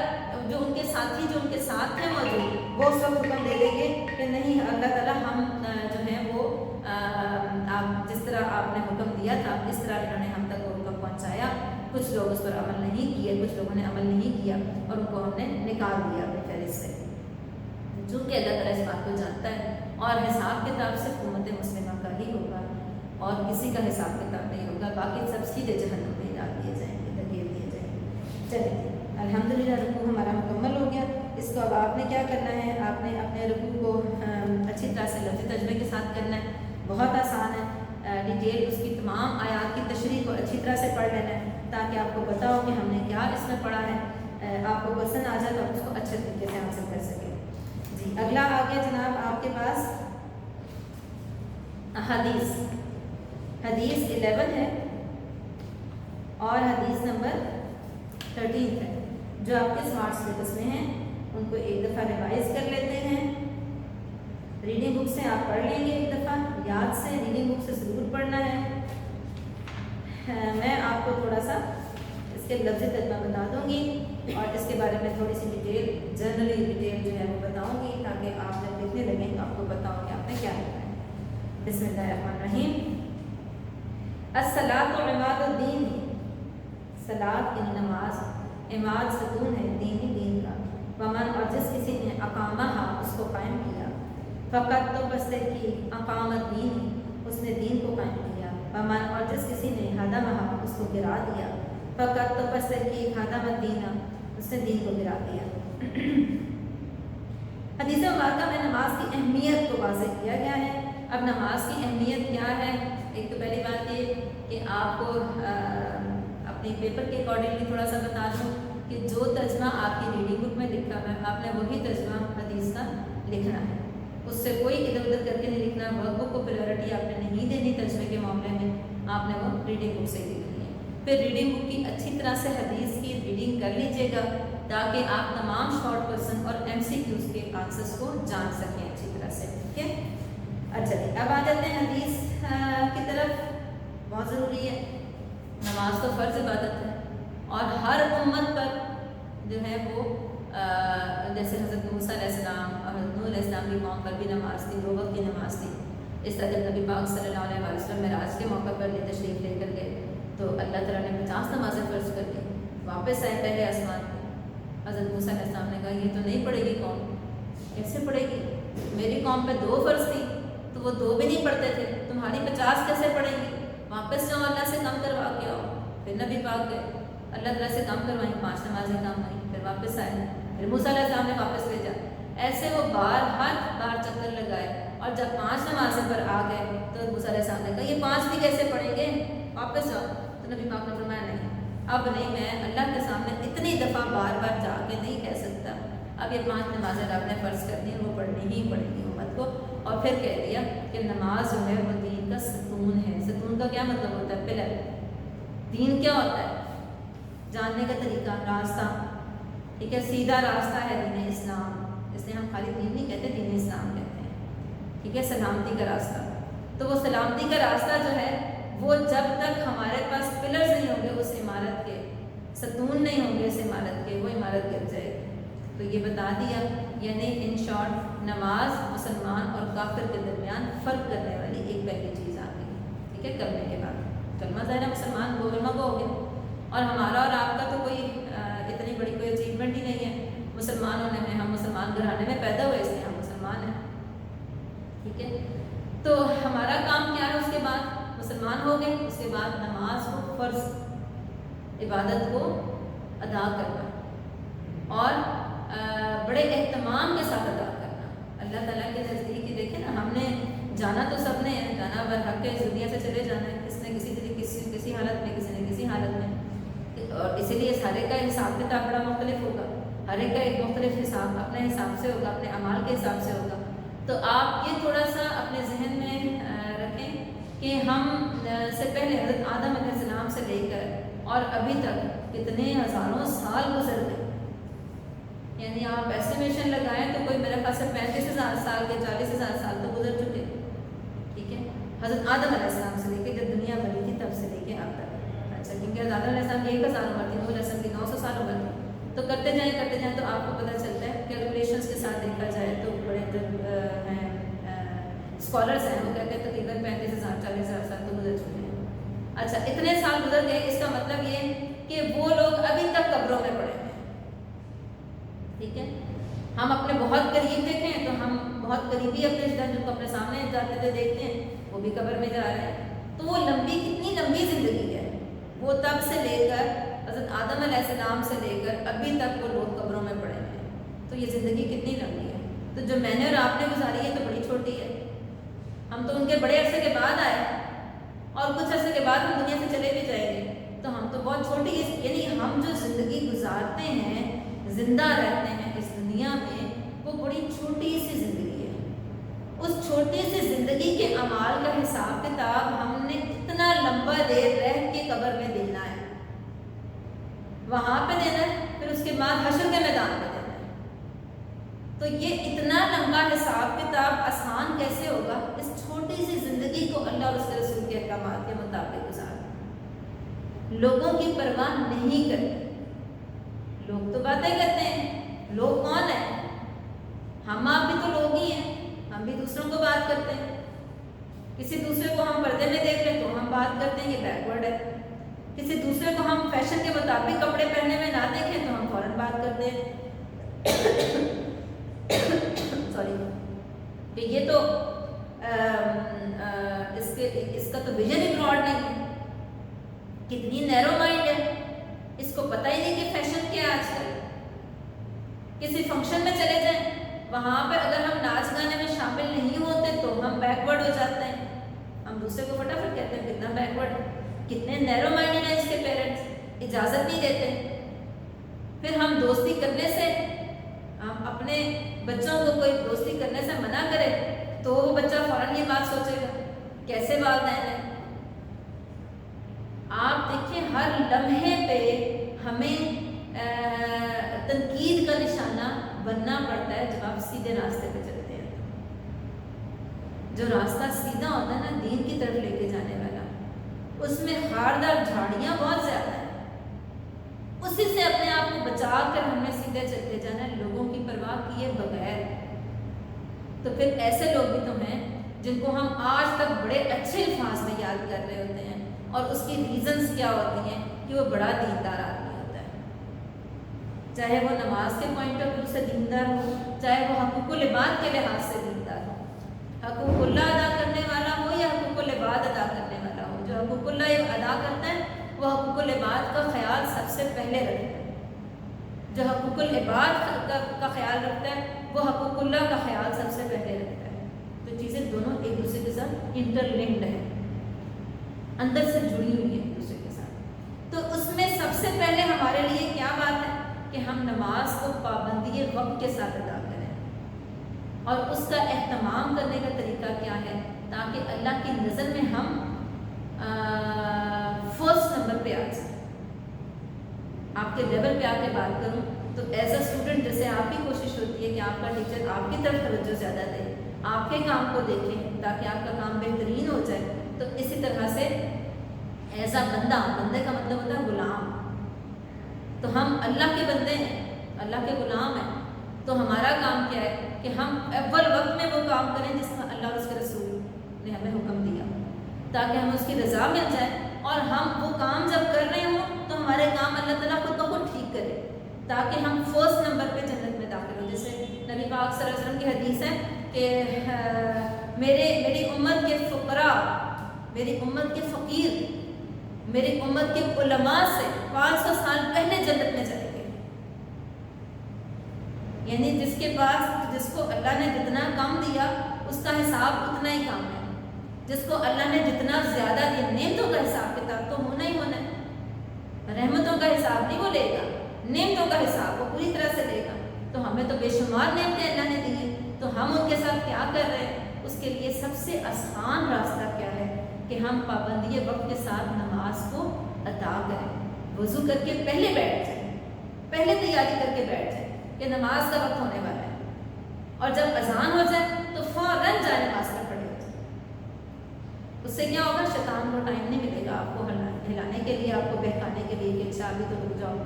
جو ان کے ساتھی جو ان کے ساتھ ہیں موجود، وہ اس وقت حکم دے دیں گے کہ نہیں اللہ تعالیٰ ہم جو ہیں وہ آپ جس طرح آپ نے حکم دیا تھا اس طرح انہوں نے ہم تک وہ حکم پہنچایا، کچھ لوگ اس پر عمل نہیں کیے، کچھ لوگوں نے عمل نہیں کیا اور ان کو ہم نے نکال دیا اپنی فہرست سے۔ چونکہ اللہ تعالیٰ اس بات کو جانتا ہے اور حساب کتاب صرف امت مسلمہ کا ہی ہوگا اور کسی کا حساب کتاب نہیں ہوگا، باقی سب سیدھے جہنم میں ڈال دیے جائیں گے، دھکیل دیے جائیں گے۔ چلیے الحمدللہ رکوع ہمارا مکمل ہو گیا۔ اس کو اب آپ نے کیا کرنا ہے، آپ نے اپنے رکوع کو اچھی طرح سے لفظی ترجمے کے ساتھ کرنا ہے، بہت آسان ہے، ڈیٹیل اس کی تمام آیات کی تشریح کو اچھی طرح سے پڑھ لینا ہے تاکہ آپ کو پتہ ہو کہ ہم نے کیا اس میں پڑھا ہے، آپ کو کوشچن آ جائے تو آپ اس کو اچھے طریقے سے آنسر کر سکیں۔ جی اگلا آ گیا جناب آپ کے پاس حدیث 11 ہے اور حدیث نمبر 13 ہے، جو آپ کے اسمارٹ سلیبس میں ہیں، ان کو ایک دفعہ ریوائز کر لیتے ہیں۔ ریڈنگ بک سے آپ پڑھ لیں گے ایک دفعہ، یاد سے ریڈنگ بک سے ضرور پڑھنا ہے۔ میں آپ کو تھوڑا سا اس کے لفظی ترجمہ بتا دوں گی اور اس کے بارے میں تھوڑی سی ڈیٹیل، جنرلی ڈیٹیل جو ہے وہ بتاؤں گی تاکہ آپ جب لکھنے لگیں تو آپ کو پتہ ہو کہ آپ نے کیا لکھنا ہے۔ بسم اللہ الرحمن الرحیم۔ الصلاۃ عماد الدین، صلاۃ یعنی نماز، عماد ستون ہے دین کا، ومن اور جس کسی نے اقامہ اس کو قائم کیا، فقط تو بس کی اقام الدین اس نے دین کو قائم کیا، ومن اور جس کسی نے ہدمہ اس کو گرا دیا، فقط تو بس کی ہدم الدین اس نے دین کو گرا دیا۔ حدیث مبارکہ میں نماز کی اہمیت کو واضح کیا گیا ہے۔ اب نماز کی اہمیت کیا ہے؟ ایک تو پہلی بات یہ کہ آپ کو اپنی پیپر کے اکارڈنگلی تھوڑا سا بتا دوں کہ جو ترجمہ آپ کی ریڈنگ بک میں لکھا ہے آپ نے وہی ترجمہ حدیث کا لکھنا ہے، اس سے کوئی ادھر ادھر کر کے نہیں لکھنا، ورک بک کو پریورٹی آپ نے نہیں دینی ترجمے کے معاملے میں، آپ نے وہ ریڈنگ بک سے ہی لکھنی ہے۔ پھر ریڈنگ بک کی اچھی طرح سے حدیث کی ریڈنگ کر لیجیے گا تاکہ آپ تمام شارٹ کوسچن اور MCQs کے آنسرس کو جان سکیں اچھی طرح سے، ٹھیک ہے؟ اچھا جی اب آ جاتے ہیں حدیث کی طرف۔ بہت ضروری ہے، نماز تو فرض عبادت ہے اور ہر امت پر جو ہے وہ جیسے حضرت موسیٰ علیہ السلام اور حضرت نوح علیہ السلام کی قوم پر بھی نماز تھی، 2 وقت کی نماز تھی۔ اس طرح جب نبی پاک صلی اللہ علیہ وسلم معراج کے موقع پر یہ تشریف لے کر گئے تو اللہ تعالیٰ نے 50 نمازیں فرض کر دی، واپس آئے پہلے آسمان پہ۔ حضرت موسیٰ علیہ السلام نے کہا یہ تو نہیں پڑھے گی قوم، کیسے پڑھے گی؟ میری قوم پہ 2 فرض تھی تو وہ 2 بھی نہیں پڑھتے تھے، تمہاری 50 کیسے پڑھیں گی؟ واپس جاؤ اللہ سے کم کروا کے آؤ۔ پھر نبی پاک گئے، اللہ تعالیٰ سے کم کروائیں، 5 نمازیں کم ہوئیں، پھر واپس آئے، پھر موسیٰ علیہ السلام نے واپس بھیجا۔ ایسے وہ ہر بار چکر لگائے اور جب 5 نمازیں پر آ گئے تو موسیٰ علیہ السلام نے کہا یہ 5 بھی کیسے پڑھیں گے، واپس جاؤ۔ تو نبی پاک نے فرمایا نہیں، اب نہیں، میں اللہ کے سامنے اتنی دفعہ بار بار جا کے نہیں کہہ سکتا، اب یہ 5 نمازیں آپ نے فرض کر دی، وہ پڑھنی ہی پڑے گی امت کو۔ اور پھر کہہ دیا کہ نماز جو ہے وہ دین کا ستون ہے۔ ستون کا کیا مطلب ہوتا ہے؟ پلر۔ دین کیا ہوتا ہے؟ جاننے کا طریقہ، راستہ، ٹھیک ہے، سیدھا راستہ ہے دین اسلام، اس لیے ہم خالی دین نہیں کہتے، دین اسلام کہتے ہیں، ٹھیک ہے، سلامتی کا راستہ۔ تو وہ سلامتی کا راستہ جو ہے وہ جب تک ہمارے پاس پلرز نہیں ہوں گے اس عمارت کے، ستون نہیں ہوں گے اس عمارت کے، وہ عمارت گر جائے گی۔ تو یہ بتا دیا، یعنی ان شارٹ نماز مسلمان اور کافر کے درمیان فرق کرنے والی ایک پہلی چیز آ گئی، ٹھیک ہے، کرنے کے بعد کلمہ ظاہرہ مسلمان کلمہ کو ہو گیا، اور ہمارا اور آپ کا تو کوئی اتنی بڑی کوئی اچیومنٹ ہی نہیں ہے مسلمان ہونے میں، ہم مسلمان گھرانے میں پیدا ہوئے اس لیے ہم مسلمان ہیں، ٹھیک ہے۔ تو ہمارا کام کیا ہے اس کے بعد؟ مسلمان ہو گئے، اس کے بعد نماز کو فرض عبادت کو ادا کرنا اور بڑے اہتمام کے ساتھ ادا کرنا اللہ تعالیٰ کے نزدیک ہی۔ دیکھیں نا، ہم نے جانا تو سب نے ہے، جانا برحق ہے، اس دنیا سے چلے جانا ہے، کس نے کسی طریقے کسی حالت میں، کسی نے کسی حالت میں، اور اسی لیے سارے کا حساب کتاب بڑا مختلف ہوگا، ہر ایک کا ایک مختلف حساب اپنے حساب سے ہوگا، اپنے اعمال کے حساب سے ہوگا۔ تو آپ یہ تھوڑا سا اپنے ذہن میں رکھیں کہ ہم سے پہلے حضرت آدم علیہ السلام سے لے کر اور ابھی تک کتنے ہزاروں سال گزر گئے، یعنی آپ ایسٹیمیشن لگائیں تو کوئی میرے خیال سے 35,000 سال کے 40,000 سال تو گزر چکے، ٹھیک ہے، حضرت آدم علیہ السلام سے لے کے جب دنیا بنی تھی تب سے لے کے اب تک۔ اچھا، کیونکہ حضرت آدم علیہ السلام کی 1000 عمر تھی، نوح علیہ السلام کی 900 سال عمر تھی، تو کرتے جائیں تو آپ کو پتہ چلتا ہے، کیلکولیشنس کے ساتھ دیکھا جائے تو بڑے ہیں اسکالرس ہیں، وہ کہتے ہیں تقریباً 35,000 40,000 سال تو گزر چکے ہیں۔ اچھا، اتنے سال گزر گئے، اس کا مطلب یہ کہ وہ لوگ ابھی تک قبروں میں پڑے ہیں، ٹھیک ہے۔ ہم اپنے بہت قریب دیکھیں تو ہم بہت قریبی اپنے رشتہ جن کو اپنے سامنے جاتے تھے دیکھتے ہیں، وہ بھی قبر میں جا رہے ہیں، تو وہ لمبی کتنی لمبی زندگی ہے، وہ تب سے لے کر حضرت آدم علیہ السلام سے لے کر ابھی تک وہ لوگ قبروں میں پڑے ہیں، تو یہ زندگی کتنی لمبی ہے۔ تو جو میں نے اور آپ نے گزاری ہے تو بڑی چھوٹی ہے، ہم تو ان کے بڑے عرصے کے بعد آئے اور کچھ عرصے کے بعد ہم دنیا سے چلے بھی جائیں گے، تو ہم تو بہت چھوٹی ہے، یعنی ہم جو زندگی گزارتے ہیں، زندہ رہتے ہیں اس دنیا میں، وہ بڑی چھوٹی سی زندگی ہے۔ اس چھوٹی سی زندگی کے اعمال کا حساب کتاب ہم نے اتنا لمبا دیر رہ کے قبر میں دینا ہے، وہاں پہ دینا ہے، پھر اس کے بعد حشر کے میدان پہ دینا ہے۔ تو یہ اتنا لمبا حساب کتاب آسان کیسے ہوگا؟ اس چھوٹی سی زندگی کو اللہ اور اس کے رسول کے احکامات کے مطابق گزارنا، لوگوں کی پرواہ نہیں کرتے۔ لوگ تو باتیں کرتے ہیں، لوگ کون ہیں؟ ہم آپ بھی تو لوگ ہی ہیں، ہم بھی دوسروں کو بات کرتے ہیں، کسی دوسرے کو ہم پردے میں دیکھ لیں تو ہم بات کرتے ہیں یہ بیکورڈ ہے، کسی دوسرے کو ہم فیشن کے مطابق کپڑے پہننے میں نہ دیکھیں تو ہم فوراً بات کرتے ہیں سوری کہ یہ تو اس کا تو ویژن ہی براڈ نہیں ہے، کتنی نیرو مائنڈ ہے، اس کو پتہ ہی نہیں کہ فیشن کیا ہے آج کل۔ کسی فنکشن میں چلے جائیں، وہاں پہ اگر ہم ناچ گانے میں شامل نہیں ہوتے تو ہم بیکورڈ ہو جاتے ہیں، ہم دوسرے کو فٹافٹ کہتے ہیں کتنا بیکورڈ ہے، کتنے نیرو مائنڈڈ ہیں اس کے پیرنٹس، اجازت نہیں دیتے۔ پھر ہم دوستی کرنے سے، ہم اپنے بچوں کو کوئی دوستی کرنے سے منع کرے تو وہ بچہ فوراً یہ بات سوچے گا کیسے والدین ہیں۔ آپ دیکھیں ہر لمحے پہ ہمیں تنقید کا نشانہ بننا پڑتا ہے جب آپ سیدھے راستے پہ چلتے ہیں۔ جو راستہ سیدھا ہوتا ہے نا دین کی طرف لے کے جانے والا، اس میں خاردار جھاڑیاں بہت زیادہ ہیں، اسی سے اپنے آپ کو بچا کر ہمیں سیدھے چلتے جانا ہے، لوگوں کی پرواہ کیے بغیر۔ تو پھر ایسے لوگ بھی تو ہیں جن کو ہم آج تک بڑے اچھے الفاظ میں یاد کر رہے ہوتے ہیں، اور اس کی ریزنز کیا ہوتی ہیں کہ وہ بڑا دیندار آدمی ہوتا ہے، چاہے وہ نماز کے پوائنٹ آف ویو سے دیندار ہو، چاہے وہ حقوق العباد کے لحاظ سے دیندار ہو، حقوق اللہ ادا کرنے والا ہو یا حقوق العباد ادا کرنے والا ہو۔ جو حقوق اللہ ادا کرتا ہے وہ حقوق العباد کا خیال سب سے پہلے رکھتا ہے، جو حقوق العباد کا خیال رکھتا ہے وہ حقوق اللہ کا خیال سب سے پہلے رکھتا ہے۔ تو چیزیں دونوں ایک دوسرے کے ساتھ انٹرلنکڈ ہیں، اندر سے جڑی ہوئی ہیں ایک دوسرے کے ساتھ۔ تو اس میں سب سے پہلے ہمارے لیے کیا بات ہے کہ ہم نماز کو پابندی وقت کے ساتھ ادا کریں، اور اس کا اہتمام کرنے کا طریقہ کیا ہے تاکہ اللہ کی نظر میں ہم فرسٹ نمبر پہ آ جائیں۔ آپ کے لیول پہ آ کے بات کروں تو ایز اے اسٹوڈنٹ جیسے آپ کی کوشش ہوتی ہے کہ آپ کا ٹیچر آپ کی طرف توجہ زیادہ دے، آپ کے کام کو دیکھیں تاکہ آپ کا کام بہترین ہو جائے، تو اسی طرح سے ایز اے بندہ، بندے کا مطلب ہوتا ہے غلام، تو ہم اللہ کے بندے ہیں، اللہ کے غلام ہیں، تو ہمارا کام کیا ہے کہ ہم اول وقت میں وہ کام کریں جس کا اللہ اور اس کے رسول نے ہمیں حکم دیا، تاکہ ہمیں اس کی رضا مل جائے، اور ہم وہ کام جب کر رہے ہوں تو ہمارے کام اللہ تعالیٰ خود بخود ٹھیک کرے، تاکہ ہم فرسٹ نمبر پہ جنت میں داخل ہوں۔ جیسے نبی پاک صلی اللہ علیہ وسلم کی حدیث ہے کہ میری امت کے فقراء، میری امت کے فقیر، میری امت کے علماء سے 500 سال پہلے جنت میں چلے گئے۔ یعنی جس کو اللہ نے جتنا کم دیا اس کا حساب اتنا ہی کم ہے، جس کو اللہ نے جتنا زیادہ دیا، نعمتوں کا حساب کتاب تو ہونا ہی ہونا ہے، رحمتوں کا حساب نہیں وہ لے گا، نعمتوں کا حساب وہ پوری طرح سے لے گا۔ تو ہمیں تو بے شمار نعمتیں اللہ نے دی ہیں، تو ہم ان کے ساتھ کیا کر رہے ہیں؟ اس کے لیے سب سے آسان راستہ کیا ہے کہ ہم پابندی وقت کے ساتھ نماز کو ادا کریں، وضو کر کے پہلے بیٹھ جائیں، پہلے تیاری کر کے بیٹھ جائیں کہ نماز کا وقت ہونے والا ہے، اور جب اذان ہو جائے تو فوراً جائے نماز میں کھڑے ہو جائیں۔ اس سے کیا ہوگا؟ شیطان کو ٹائم نہیں ملے گا آپ کو ہلانے کے لیے، آپ کو بہکانے کے لیے کہ اچھا ابھی تو رک جاؤ،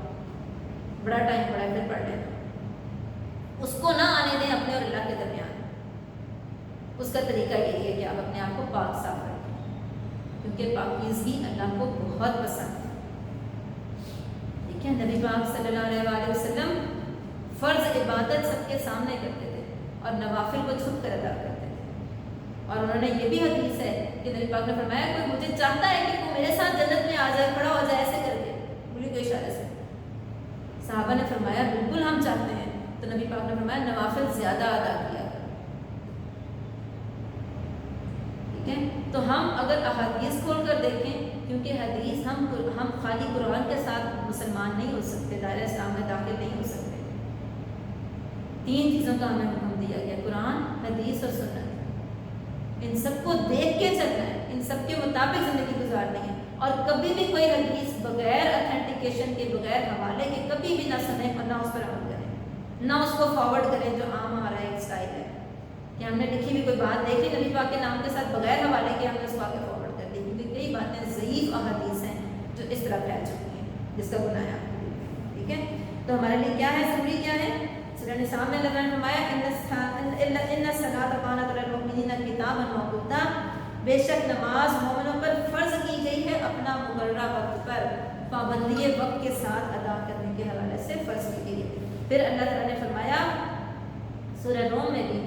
بڑا ٹائم پڑا ہے پھر پڑھ لینا۔ اس کو نہ آنے دیں اپنے اور اللہ کے درمیان۔ اس کا طریقہ یہی ہے کہ آپ اپنے آپ کو پاک صاف رکھیں، کیونکہ پاکیزگی اللہ کو بہت پسند ہے۔ ٹھیک ہے، نبی پاک صلی اللہ علیہ وسلم فرض عبادت سب کے سامنے کرتے تھے اور نوافل کو چھپ کر ادا کرتے تھے، اور انہوں نے یہ بھی حدیث ہے کہ نبی پاک نے فرمایا کوئی مجھے چاہتا ہے کہ وہ میرے ساتھ جنت میں آ جائے، کھڑا ہو جائے ایسے کر کے، انگلی کے اشارے سے۔ صحابہ نے فرمایا بالکل ہم چاہتے ہیں، تو نبی پاک نے فرمایا نوافل زیادہ ادا کیا کرو۔ ٹھیک ہے، تو ہم اگر احادیث کھول کر دیکھیں، کیونکہ حدیث ہم خالی قرآن کے ساتھ مسلمان نہیں ہو سکتے، دائرہ اسلام میں داخل نہیں ہو سکتے۔ 3 چیزوں کا ہمیں حکم دیا گیا، قرآن، حدیث اور سنت۔ ان سب کو دیکھ کے چلنا ہے، ان سب کے مطابق زندگی گزارنی ہے، اور کبھی بھی کوئی حدیث بغیر اتھینٹیکیشن کے، بغیر حوالے کے کبھی بھی نہ سنیں اور نہ اس پر عمل کریں، نہ اس کو فارورڈ کریں جو عام ہمارا ایک اسٹائل ہے کہ ہم نے لکھی ہوئی کوئی بات دیکھ لی نبی پاک کے نام کے ساتھ بغیر حوالے کے، ہم نے اس کو آگے فارورڈ کر دی، کیونکہ کئی باتیں ضعیف احادیث ہیں جو اس طرح پھیل چکی ہیں جس کا گناہ ہے۔ ٹھیک ہے، تو ہمارے لیے کیا ہے، ضروری کیا ہے؟ سورہ نساء میں اللہ نے فرمایا ان الصلاۃ کانت علی المؤمنین کتابا موقوتا، بے شک نماز مومنوں پر فرض کی گئی ہے اپنا مقررہ وقت پر، پابندی وقت کے ساتھ ادا کرنے کے حوالے سے فرض کی گئی ہے۔ پھر اللہ تعالیٰ نے فرمایا سورہ روم میں بھی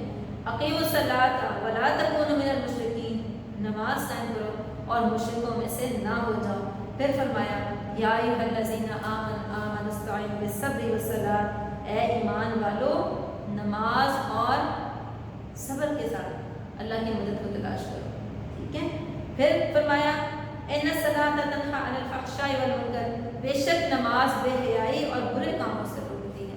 اقیموا الصلاۃ ولا تکونوا من المشرکین، نماز قائم کرو اور مشرکوں میں سے نہ ہو جاؤ۔ پھر فرمایا یا ایھا الذین آمنوا استعینوا بالصبر والصلاۃ، اے ایمان والو نماز اور صبر کے ساتھ اللہ کی مدد کو تلاش کرو۔ ٹھیک ہے، پھر فرمایا ان الصلاۃ تنہی عن الفحشاء والمنکر، بے شک نماز بے حیائی اور برے کاموں سے روکتی ہے۔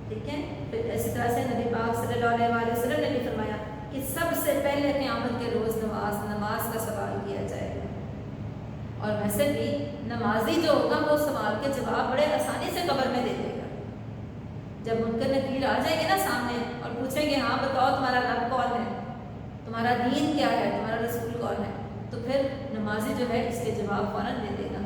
ٹھیک ہے، پھر اسی طرح سے نبی پاک صلی اللہ علیہ وسلم نے بھی فرمایا کہ سب سے پہلے قیامت کے روز نماز کا سوال کیا جائے گا، اور ویسے بھی نمازی جو ہوگا وہ سوال کے جواب بڑے آسانی سے قبر میں دے دے گا۔ جب منکر نکیر آ جائیں گے نا سامنے اور پوچھیں گے ہاں بتاؤ تمہارا رب کون ہے، تمہارا دین کیا ہے، تمہارا رسول کون ہے، تو پھر نمازی جو ہے اس کے جواب فوراً دے دے گا۔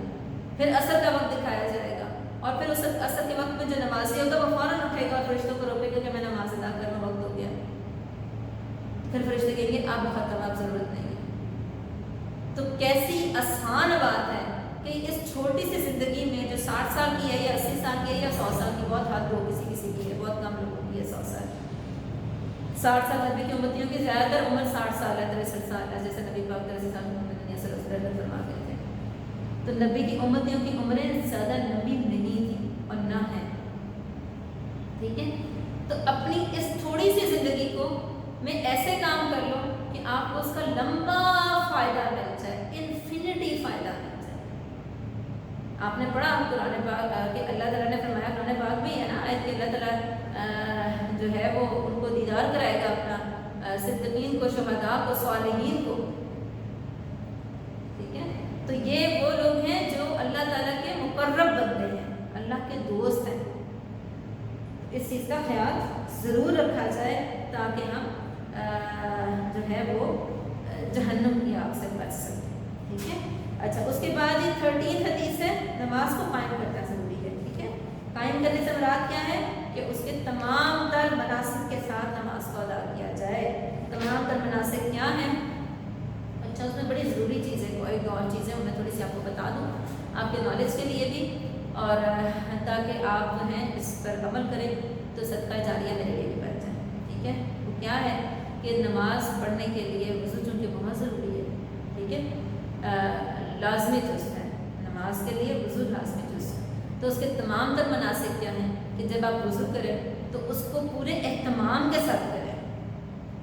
پھر عصر کا وقت دکھایا جائے گا، اور پھر اس عصر کے وقت میں جو نمازی ہوگا وہ فوراً اٹھے گا اور فرشتوں کو روکے گا کہ میں نماز ادا کرنا وقت ہو گیا۔ پھر فرشتے کہیں گے آپ ختم، آپ ضرورت نہیں ہے۔ تو کیسی آسان بات ہے کہ اس چھوٹی سی زندگی میں جو 60 سال کی ہے یا 80 سال کی ہے یا 100 سال کی، بہت حد ہو کسی کی ہے، بہت کم لوگوں کی ہے 100 سال۔ 60 سال نبی کی امتیوں کی زیادہ تر عمر 60 سال ہے، 63 سال ہے، جیسے نبی پاک صلی اللہ علیہ وسلم فرما گئے تھے۔ تو نبی کی امتیوں کی عمریں زیادہ لمبی نہیں تھیں اور نہ ہیں۔ ٹھیک ہے، تو اپنی اس تھوڑی سی زندگی کو میں ایسے کام کر لو کہ آپ کو اس کا لمبا فائدہ مل جائے، انفینٹی فائدہ مل جائے۔ آپ نے پڑھا قرآن پاک کہ اللہ تعالیٰ نے فرمایا، قرآن پاک میں ہے نا آیت کہ اللہ تعالیٰ جو ہے وہ ان کو دیدار کرائے گا اپنا، صدیقین کو، شہداء کو، صالحین کو۔ ٹھیک ہے، تو یہ وہ لوگ ہیں جو اللہ تعالیٰ کے مقرب بندے ہیں، اللہ کے دوست ہیں۔ اس چیز کا خیال ضرور رکھا جائے تاکہ ہم جو ہے وہ جہنم کی آگ سے بچ سکیں۔ ٹھیک ہے، اچھا اس کے بعد یہ 13 حدیث ہے، نماز کو قائم کرنا ضروری ہے۔ ٹھیک ہے، قائم کرنے سے مراد کیا ہے کہ اس کے تمام تر مناسک کے ساتھ نماز کو ادا کیا جائے. تمام تر مناسک کیا ہیں؟ اچھا اس میں بڑی ضروری چیز ہے، ایک اور چیز ہے میں تھوڑی سی آپ کو بتا دوں آپ کے نالج کے لیے بھی، اور تاکہ آپ جو ہیں اس پر عمل کریں تو صدقہ جاریہ میرے لیے بھی بن جائے. ٹھیک ہے، وہ کیا ہے کہ نماز پڑھنے کے لیے وضو چونکہ بہت ضروری ہے. ٹھیک ہے، لازمی جز ہے نماز کے لیے وضو، لازمی جز ہے. تو اس کے تمام تر مناسک کیا ہیں کہ جب آپ وضو کریں تو اس کو پورے اہتمام کے ساتھ کریں.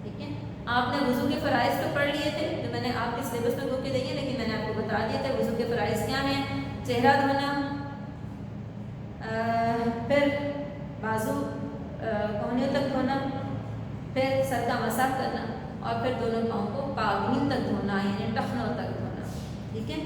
ٹھیک ہے، آپ نے وضو کے فرائض تو پڑھ لیے تھے جو میں نے آپ کے سلیبس میں گو کے دیے، لیکن میں نے آپ کو بتا دیا تھا وضو کے فرائض کیا ہیں. چہرہ دھونا، پھر بازو کونیوں تک دھونا، پھر سر کا مسح کرنا، اور پھر دونوں پاؤں کو پاگین تک دھونا، یعنی ٹخنوں تک دھونا. ٹھیک ہے،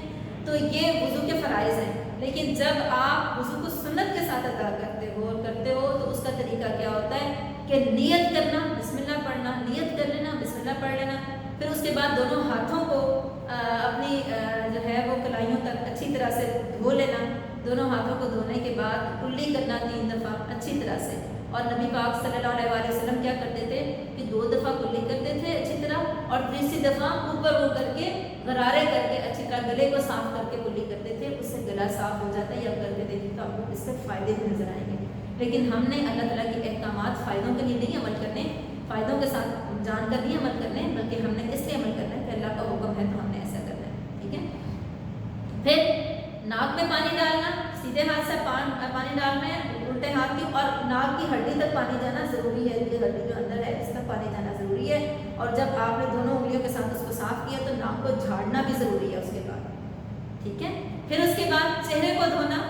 تو یہ وضو کے فرائض ہیں. لیکن جب آپ وضو کو سنت کے ساتھ ادا کرتے ہو تو اس کا طریقہ کیا ہوتا ہے کہ نیت کرنا، بسم اللہ پڑھنا، نیت کر لینا، بسم اللہ پڑھ لینا. پھر اس کے بعد دونوں ہاتھوں کو اپنی جو ہے وہ کلائیوں تک اچھی طرح سے دھو لینا. دونوں ہاتھوں کو دھونے کے بعد کلی کرنا 3 دفعہ اچھی طرح سے. اور نبی پاک صلی اللہ علیہ وسلم کیا کرتے تھے کہ 2 دفعہ کلی کرتے تھے اچھی طرح، اور تیسری دفعہ اوپر وہ کر کے غرارے کر کے اچھی طرح گلے کو صاف کر کے کلی کرتے تھے. اس سے گلا صاف ہو جاتا ہے. یا کر کے دیکھیں تو آپ کو اس سے فائدے بھی نظر آئیں گے. لیکن ہم نے اللہ تعالیٰ کے احکامات فائدوں کے لیے نہیں عمل کرنے، فائدوں کے ساتھ جان کر نہیں عمل کرنے، بلکہ ہم نے اس لیے عمل کرنا ہے کہ اللہ کا حکم ہے تو ہم نے ایسا کرنا ہے. ٹھیک ہے، پھر ناک میں پانی ڈالنا، سیدھے ہاتھ سے پانی ڈالنا ہے، الٹے ہاتھ کی، اور ناک کی ہڈی تک پانی جانا ضروری ہے. یہ ہڈی جو اندر ہے اس تک پانی جانا ضروری ہے. اور جب آپ نے دونوں انگلیوں کے ساتھ اس کو صاف کیا تو ناک کو جھاڑنا بھی ضروری ہے اس کے بعد. ٹھیک ہے، پھر اس کے بعد چہرے کو دھونا،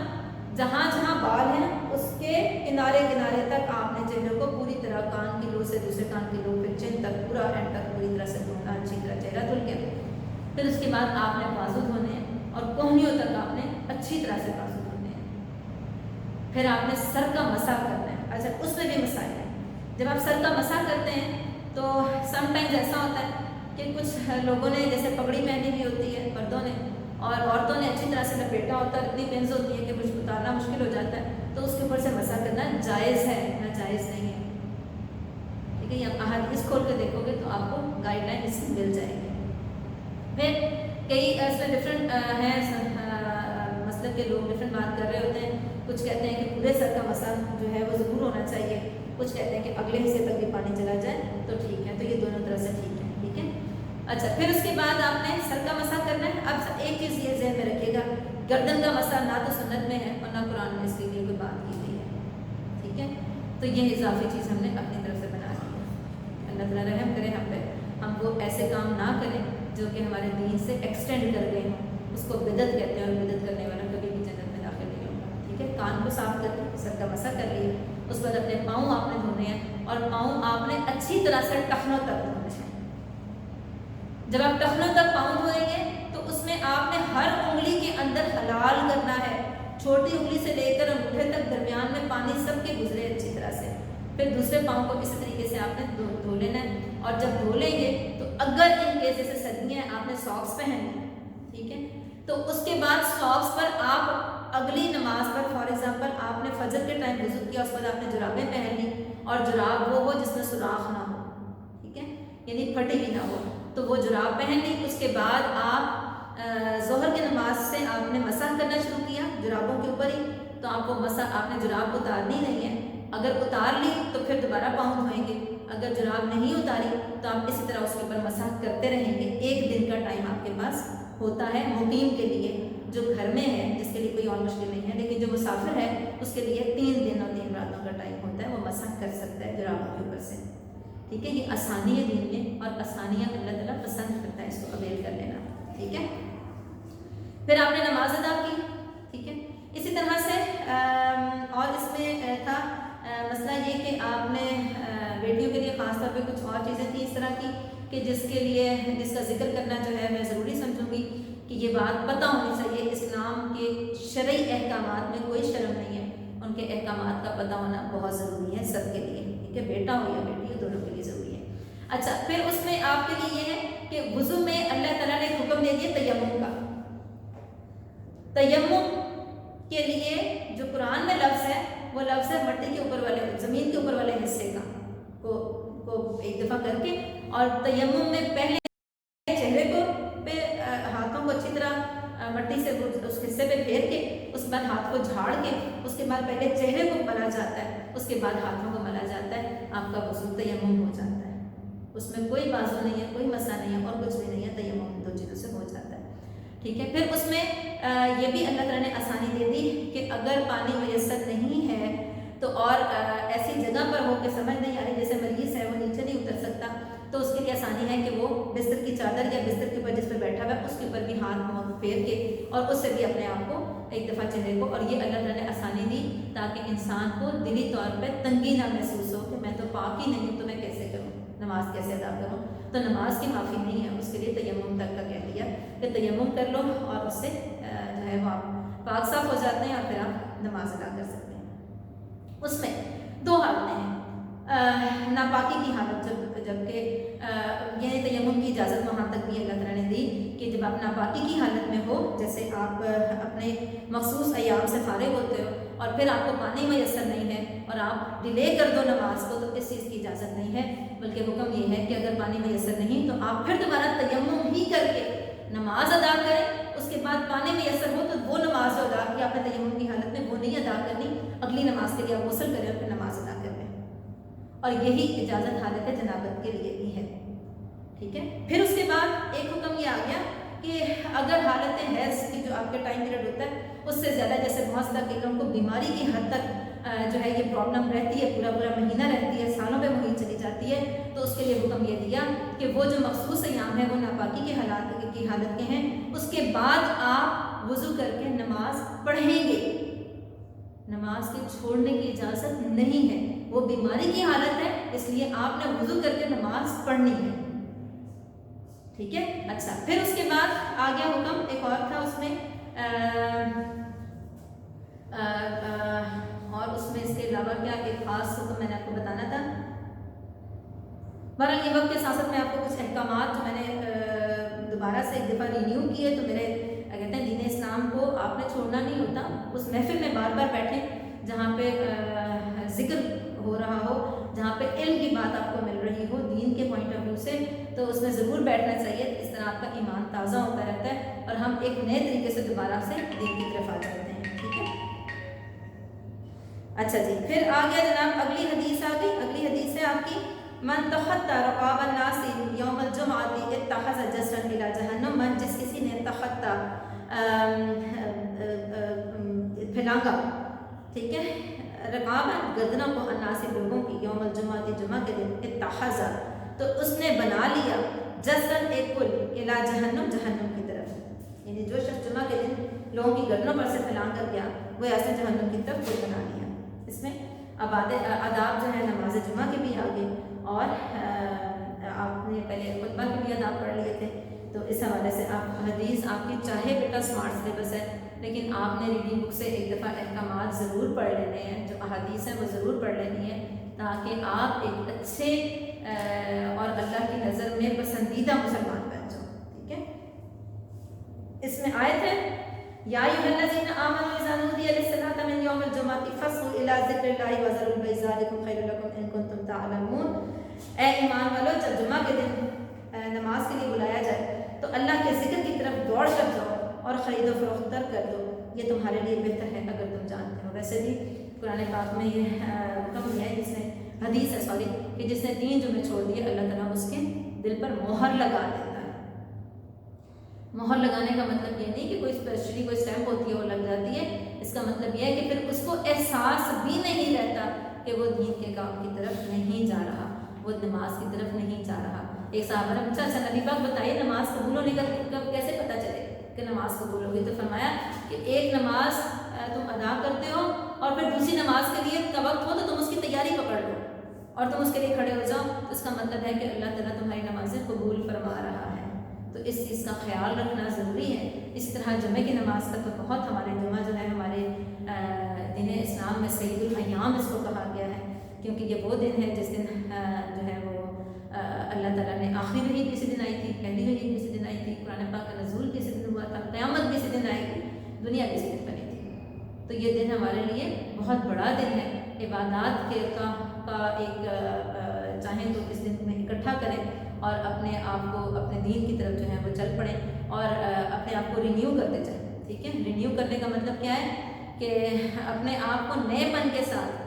جہاں جہاں بال ہیں اس کے کنارے کنارے تک آپ نے چہرے کو پوری طرح کان کی لو سے دوسرے کان کی لو پھر چن تک پورا اینڈ تک پوری طرح سے دھونا، اچھی طرح چہرہ دھل کے. پھر اس کے بعد آپ نے بازو دھونے ہیں اور کوہنیوں تک آپ نے اچھی طرح سے بازو دھونے ہیں. پھر آپ نے سر کا مسح کرنا ہے. اچھا اس میں بھی مسائل ہے. جب آپ سر کا مسح کرتے ہیں تو سم ٹائمز ایسا ہوتا ہے کہ کچھ لوگوں نے جیسے پگڑی پہنی ہوئی ہوتی ہے مردوں نے، اور عورتوں نے اچھی طرح سے لپیٹا ہوتا ہے، اتنی پنز ہوتی ہے کہ کچھ اتارنا مشکل ہو جاتا ہے، تو اس کے اوپر سے مسح کرنا جائز ہے یا جائز نہیں ہے. ٹھیک ہے، یہ احادیث کھول کے دیکھو گے تو آپ کو گائیڈ لائن اس سے مل جائے گی. پھر کئی ایسے ڈفرینٹ ہیں مسلک کے لوگ ڈفرینٹ بات کر رہے ہوتے ہیں. کچھ کہتے ہیں کہ پورے سر کا مسح جو ہے وہ ضرور ہونا چاہیے، کچھ کہتے ہیں کہ اگلے حصے تک بھی پانی چلا جائے تو ٹھیک ہے. تو یہ دونوں طرح سے ٹھیک ہے. ٹھیک ہے، اچھا پھر اس کے بعد آپ نے سر کا مسح کرنا ہے. اب ایک چیز یہ ذہن میں رکھیے گا، گردن کا مسح نہ تو سنت میں ہے اور نہ قرآن میں اس کے لیے کوئی بات کی گئی ہے. ٹھیک ہے، تو یہ اضافی چیز ہم نے اپنی طرف سے بنا دی ہے. اللہ تعالیٰ رحم کرے ہم پہ، ہم وہ ایسے کام نہ کریں جو کہ ہمارے دین سے ایکسٹینڈ کر گئے ہوں. اس کو بدعت کہتے ہیں، اور بدعت کرنے والا کبھی بھی جنت میں داخل نہیں ہوگا. ٹھیک ہے، کان کو صاف کر کے سر کا مسح کر لیا. اس بعد اپنے پاؤں آپ نے دھونے ہیں، اور پاؤں آپ نے اچھی طرح سے ٹخنوں تک دھونے ہیں. جب آپ ٹخنوں تک پاؤں دھوئیں گے تو اس میں آپ نے ہر انگلی کے اندر حلال کرنا ہے. چھوٹی انگلی سے لے کر انگوٹھے تک درمیان میں پانی سب کے گزرے اچھی طرح سے. پھر دوسرے پاؤں کو اسی طریقے سے آپ نے دھو لینا ہے. اور جب دھو لیں گے تو اگر ان کے جیسے سردیاں ہیں آپ نے ساکس پہننے، ٹھیک ہے، تو اس کے بعد ساکس پر آپ اگلی نماز پر فار ایگزامپل آپ نے فجر کے ٹائم وضو کیا، اس بعد آپ نے جرابیں پہن لی، اور جراب وہ ہو جس میں سوراخ نہ ہو. ٹھیک ہے، یعنی پھٹی بھی نہ ہو، تو وہ جراب پہن لی. اس کے بعد آپ ظہر کی نماز سے آپ نے مسح کرنا شروع کیا جرابوں کے اوپر ہی. تو آپ کو مسح، آپ نے جراب اتارنی نہیں ہے. اگر اتار لی تو پھر دوبارہ پاؤں دھوئیں گے. اگر جراب نہیں اتاری تو آپ اسی طرح اس کے اوپر مسح کرتے رہیں گے. 1 دن کا ٹائم آپ کے پاس ہوتا ہے مقیم کے لیے. جو گھر میں ہے جس کے لیے کوئی اور مشکل نہیں ہے، لیکن جو مسافر ہے اس کے لیے 3 دن اور 3 راتوں کا ٹائم ہوتا ہے، وہ مسح کر سکتا ہے جرابوں کے اوپر سے. ٹھیک ہے، یہ آسانی ہے دین میں، اور آسانیاں اللہ تعالیٰ پسند کرتا ہے اس کو اویل کر لینا. ٹھیک ہے، پھر آپ نے نماز ادا کی. ٹھیک ہے، اسی طرح سے اور اس میں تھا مسئلہ یہ کہ آپ نے بیٹیوں کے لیے خاص طور پہ کچھ اور چیزیں تھیں اس طرح کی کہ جس کے لیے جس کا ذکر کرنا جو ہے میں ضروری سمجھوں گی کہ یہ بات پتہ ہونی چاہیے. اسلام کے شرعی احکامات میں کوئی شرم نہیں ہے، ان کے احکامات کا پتہ ہونا بہت ضروری ہے سب کے لیے. ٹھیک ہے، بیٹا ہو یا بیٹی ہو دونوں کے لیے ضروری ہے. اچھا پھر اس میں آپ کے لیے یہ ہے کہ وضو میں اللہ تعالیٰ نے حکم دے دیا تیمم کا. تیمم کے لیے جو قرآن میں لفظ ہے وہ لفظ ہے مٹی کے اوپر والے زمین کے اوپر والے حصے کا کو ایک دفعہ کر کے، اور تیمم میں پہلے چہرے کو پہ ہاتھوں کو اچھی طرح مٹی سے اس حصے پہ پھیر کے، اس کے بعد ہاتھ کو جھاڑ کے، اس کے بعد پہلے چہرے کو ملا جاتا ہے، اس کے بعد ہاتھوں کو ملا جاتا ہے، آپ کا وضو تیمم ہو جاتا ہے۔ اس میں کوئی بازو نہیں ہے، کوئی مسا نہیں ہے، اور کچھ بھی نہیں ہے، تیمم دو چیزوں سے ہو جاتا ہے، ٹھیک ہے۔ پھر اس میں یہ بھی اللہ تعالیٰ نے آسانی دے دی کہ اگر پانی میسر نہیں ہے تو اور ایسی جگہ پر ہو کہ سمجھ نہیں آ رہی، جیسے مریض ہے وہ نیچے نہیں اتر سکتا، تو اس کے لیے آسانی ہے کہ وہ بستر کی چادر یا بستر کے اوپر جس پہ بیٹھا ہوا ہے اس کے اوپر بھی ہاتھ پھیر کے اور اس سے بھی اپنے آپ کو ایک دفعہ چہرے کو، اور یہ اللہ تعالیٰ نے آسانی دی تاکہ انسان کو دلی طور پہ تنگی نہ محسوس ہو کہ میں تو پاک ہی نہیں تو میں کیسے کروں، نماز کیسے ادا کروں۔ تو نماز کی معافی نہیں ہے، اس کے لیے تیمم تک کا کہہ دیا کہ تیمم کر لو اور اس سے جو ہے وہ آپ پاک صاف ہو جاتے ہیں اور پھر آپ نماز ادا کر سکتے ہیں۔ اس میں دو حالتیں ہیں، ناپاکی کی حالت جبکہ یعنی تیمم کی اجازت وہاں تک بھی اللہ تعالیٰ نے دی کہ جب آپ ناپاکی کی حالت میں ہو، جیسے آپ اپنے مخصوص ایام سے فارغ ہوتے ہو اور پھر آپ کو پانی میسر نہیں ہے اور آپ ڈیلے کر دو نماز کو، تو اس چیز کی اجازت نہیں ہے، بلکہ حکم یہ ہے کہ اگر پانی میسر نہیں تو آپ پھر دوبارہ تیمم ہی کر کے نماز ادا کریں۔ اس کے بعد پانی میسر ہو تو وہ نماز جو ادا کی آپ نے تیمم کی حالت میں وہ نہیں ادا کرنی، اگلی نماز کے لیے آپ غسل کریں اور پھر نماز ادا کر لیں، اور یہی اجازت حالت جنابت کے لیے بھی ہے، ٹھیک ہے۔ پھر اس کے بعد ایک حکم یہ آ گیا کہ اگر حالت حیض کی جو آپ کا ٹائم پیریڈ ہوتا ہے اس سے زیادہ، جیسے بہت زیادہ لوگوں کو بیماری کی حد تک جو ہے یہ پرابلم رہتی ہے، پورا پورا مہینہ رہتی ہے، سالوں پہ وہی چلی جاتی ہے، تو اس کے لیے حکم یہ دیا کہ وہ جو مخصوص ایام ہے وہ ناپاکی کے حالت کے ہیں، اس کے بعد آپ وضو کر کے نماز پڑھیں گے، نماز کے چھوڑنے کی اجازت نہیں ہے، وہ بیماری کی حالت ہے اس لیے آپ نے وضو کر کے نماز پڑھنی ہے، ٹھیک ہے۔ اچھا، پھر اس کے بعد آ گیا حکم ایک اور تھا اس میں اور اس میں اس کے علاوہ کیا ایک خاص حکم میں نے آپ کو بتانا تھا۔ بہرحال یہ وقت کے ساتھ میں آپ کو کچھ احکامات جو میں نے دوبارہ سے ایک دفعہ رینیو کیے، تو میرے کہتے ہیں دین اسلام کو آپ نے چھوڑنا نہیں ہوتا، اس محفل میں بار بار بیٹھیں جہاں پہ ذکر ہو رہا ہو، جہاں پہ علم کی بات آپ کو مل رہی ہو دین کے پوائنٹ آف ویو سے، تو اس میں ضرور بیٹھنا چاہیے، اس طرح آپ کا ایمان تازہ ہوتا رہتا ہے اور ہم ایک نئے طریقے سے دوبارہ سے دین کی طرف آ جاتے ہیں، ٹھیک ہے۔ اچھا جی، پھر آ گیا جناب اگلی حدیث آ گئی، اگلی حدیث ہے آپ کی من تخطى رقاب الناس یوم الجمعۃ اتخذ جسرا الى جہنم، من جس کسی نے تخطى پھیلانگا، ٹھیک ہے، رقاب گردنوں کو الناس لوگوں کی، یوم الجمعۃ جمعہ کے دن، اتخذ تو اس نے بنا لیا، جسرا ایک پل، الى جہنم جہنم کی طرف، یعنی جو شخص جمعہ کے دن لوگوں کی گردنوں پر سے پھیلان کر گیا وہ ایسے جہنم کی طرف پل بنا لیا۔ اس میں آداب جو ہے نماز جمعہ کے بھی آگے، اور آپ نے پہلے خطبہ کے بھی آداب پڑھ لیے تھے، تو اس حوالے سے آپ حدیث آپ کی چاہے بیٹا اسمارٹ سلیبس ہے لیکن آپ نے ریڈنگ بک سے ایک دفعہ احکامات ضرور پڑھ لینے ہیں، جو احادیث ہیں وہ ضرور پڑھ لینی ہے تاکہ آپ ایک اچھے اور اللہ کی نظر میں پسندیدہ مسلمان بن جاؤ، ٹھیک ہے۔ اس میں آیت ہے یا ایھا الذین آمنوا اذا نودی للصلاۃ من یوم الجمعۃ فاسعوا الی ذکر اللہ وذروا البیع ذلکم خیر لکم ان کنتم تعلمون، اے ایمان والو جب جمعہ کے دن نماز کے لیے بلایا جائے تو اللہ کے ذکر کی طرف دوڑ کر جاؤ اور خرید و فروخت کر دو، یہ تمہارے لیے بہتر ہے اگر تم جانتے ہو۔ ویسے بھی قرآن پاک میں یہ حکم ہے، جس نے حدیث ہے کہ جس نے 3 جمعے چھوڑ دیے اللہ تعالیٰ اس کے دل پر مہر لگا دیتا ہے۔ مہر لگانے کا مطلب یہ نہیں کہ کوئی اسپیشلی کوئی اسٹیمپ ہوتی ہے وہ لگ جاتی ہے، اس کا مطلب یہ ہے کہ پھر اس کو احساس بھی نہیں رہتا کہ وہ دین کے کام کی طرف نہیں جا رہا، وہ نماز کی طرف نہیں جا رہا۔ ایک صحابہ نے پوچھا اچھا نبی پاک بتائیے نماز قبول ہونے کا کیسے پتہ چلے کہ نماز قبول ہوگی؟ تو فرمایا کہ ایک نماز تم ادا کرتے ہو اور پھر دوسری نماز کے لیے کا وقت ہو تو تم اس کی تیاری پکڑ لو اور تم اس کے لیے کھڑے ہو جاؤ، تو اس کا مطلب ہے کہ اللہ تعالیٰ تمہاری نمازیں قبول فرما رہا ہے، تو اس چیز کا خیال رکھنا ضروری ہے۔ اس طرح جمعے کی نماز کا تو بہت ہمارے جمعہ جو ہے ہمارے دین اسلام میں سید الایام اس کو کہا گیا ہے، کیونکہ یہ وہ دن ہے جس دن جو ہے وہ اللہ تعالیٰ نے آخری وحی کسی دن آئی تھی، پہلی وحی کسی دن آئی تھی، قرآن پاک کا نزول کسی دن ہوا تھا، قیامت کسی دن آئے گی، دنیا کسی دن بنی تھی۔ تو یہ دن ہمارے لیے بہت بڑا دن ہے، عبادات کے کا ایک چاہیں تو اس دن میں اکٹھا کریں اور اپنے آپ کو اپنے دین کی طرف جو ہے وہ چل پڑیں اور اپنے آپ کو رینیو کرتے جائیں، ٹھیک ہے۔ رینیو کرنے کا مطلب کیا ہے کہ اپنے آپ کو نئے پن کے ساتھ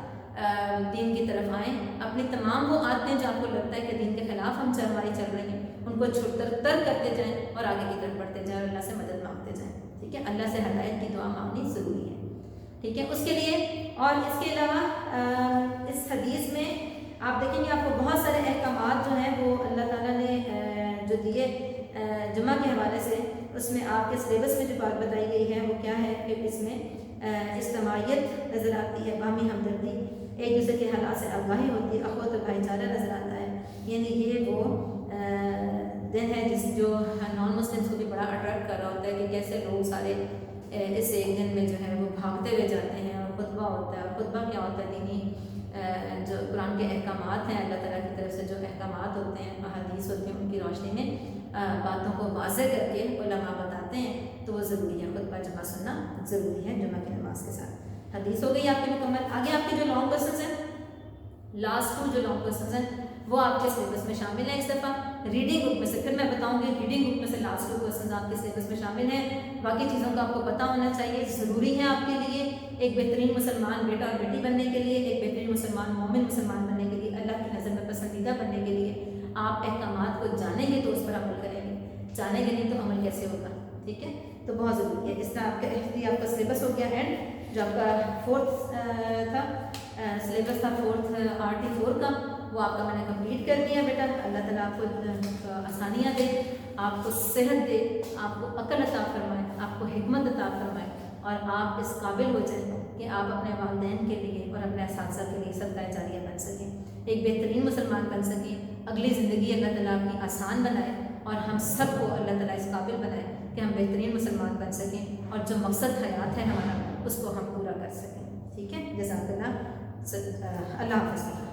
دین کی طرف آئیں، اپنی تمام وہ عادتیں جو آپ کو لگتا ہے کہ دین کے خلاف ہم چل رہی ہیں ان کو ترک کرتے جائیں اور آگے کی طرف بڑھتے جائیں اور اللہ سے مدد مانگتے جائیں، ٹھیک ہے۔ اللہ سے ہدایت کی دعا مانگنی ضروری ہے، ٹھیک ہے۔ اس کے لیے اور اس کے علاوہ اس حدیث میں آپ دیکھیں گے آپ کو بہت سارے احکامات جو ہیں وہ اللہ تعالیٰ نے جو دیے جمعہ کے حوالے سے، اس میں آپ کے سلیبس میں جو بات بتائی گئی ہے وہ کیا ہے کہ اس میں اجتماعیت نظر آتی ہے، باہمی ہمدردی، ایک دوسرے کے حالات سے آگاہی ہوتی ہے، اخوت و بھائی چارہ نظر آتا ہے، یعنی یہ وہ دن ہے جس جو نان مسلمس کو بھی بڑا اٹریکٹ کر رہا ہوتا ہے کہ کیسے لوگ سارے اس ایک دن میں جو ہے وہ بھاگتے ہوئے جاتے ہیں اور خطبہ ہوتا ہے۔ اور خطبہ کیا ہوتا ہے؟ دینی جو قرآن کے احکامات ہیں، اللہ تعالیٰ کی طرف سے جو احکامات ہوتے ہیں، احادیث ہوتے ہیں، ان کی روشنی میں باتوں کو واضح کر کے علماء بتاتے ہیں، تو وہ ضروری ہے، خطبہ جمعہ سننا ضروری ہے جمعہ کی نماز کے ساتھ۔ حدیث ہو گئی آپ کی مکمل۔ آگے آپ کے جو لانگ کوسچنز ہیں، لاسٹ 2 جو لانگ کوسچنز ہیں وہ آپ کے سلیبس میں شامل ہیں۔ اس دفعہ ریڈنگ بک میں سے پھر میں بتاؤں گی، ریڈنگ بک میں سے لاسٹ 2 کوسچنز آپ کے سلیبس میں شامل ہیں۔ باقی چیزوں کا آپ کو پتہ ہونا چاہیے، ضروری ہے آپ کے لیے ایک بہترین مسلمان بیٹا اور بیٹی بننے کے لیے، ایک بہترین مسلمان مومن مسلمان بننے کے لیے، اللہ کی نظر میں پسندیدہ بننے کے لیے آپ احکامات کو جانیں گے تو اس پر عمل کریں گے، جانیں گے نہیں تو عمل کیسے ہوگا، ٹھیک ہے۔ تو بہت ضروری ہے۔ اس طرح آپ کا سلیبس ہو گیا اینڈ جو آپ کا 4th تھا سلیبس تھا 4th RT4 کا، وہ آپ کا میں نے کمپلیٹ کر دیا بیٹا۔ اللہ تعالیٰ آپ کو آسانیاں دے، آپ کو صحت دے، آپ کو عقل عطا فرمائے، آپ کو حکمت عطا فرمائے اور آپ اس قابل ہو جائیں کہ آپ اپنے والدین کے لیے اور اپنے اساتذہ کے لیے صدقہ جاریہ بن سکیں، ایک بہترین مسلمان بن سکیں، اگلی زندگی اللہ تعالیٰ کی آسان بنائے اور ہم سب کو اللہ تعالیٰ اس قابل بنائے کہ ہم بہترین مسلمان بن سکیں اور جو مقصد حیات ہے ہمارا اس کو ہم پورا کر سکیں، ٹھیک ہے۔ جزاک اللہ، اللہ حافظ۔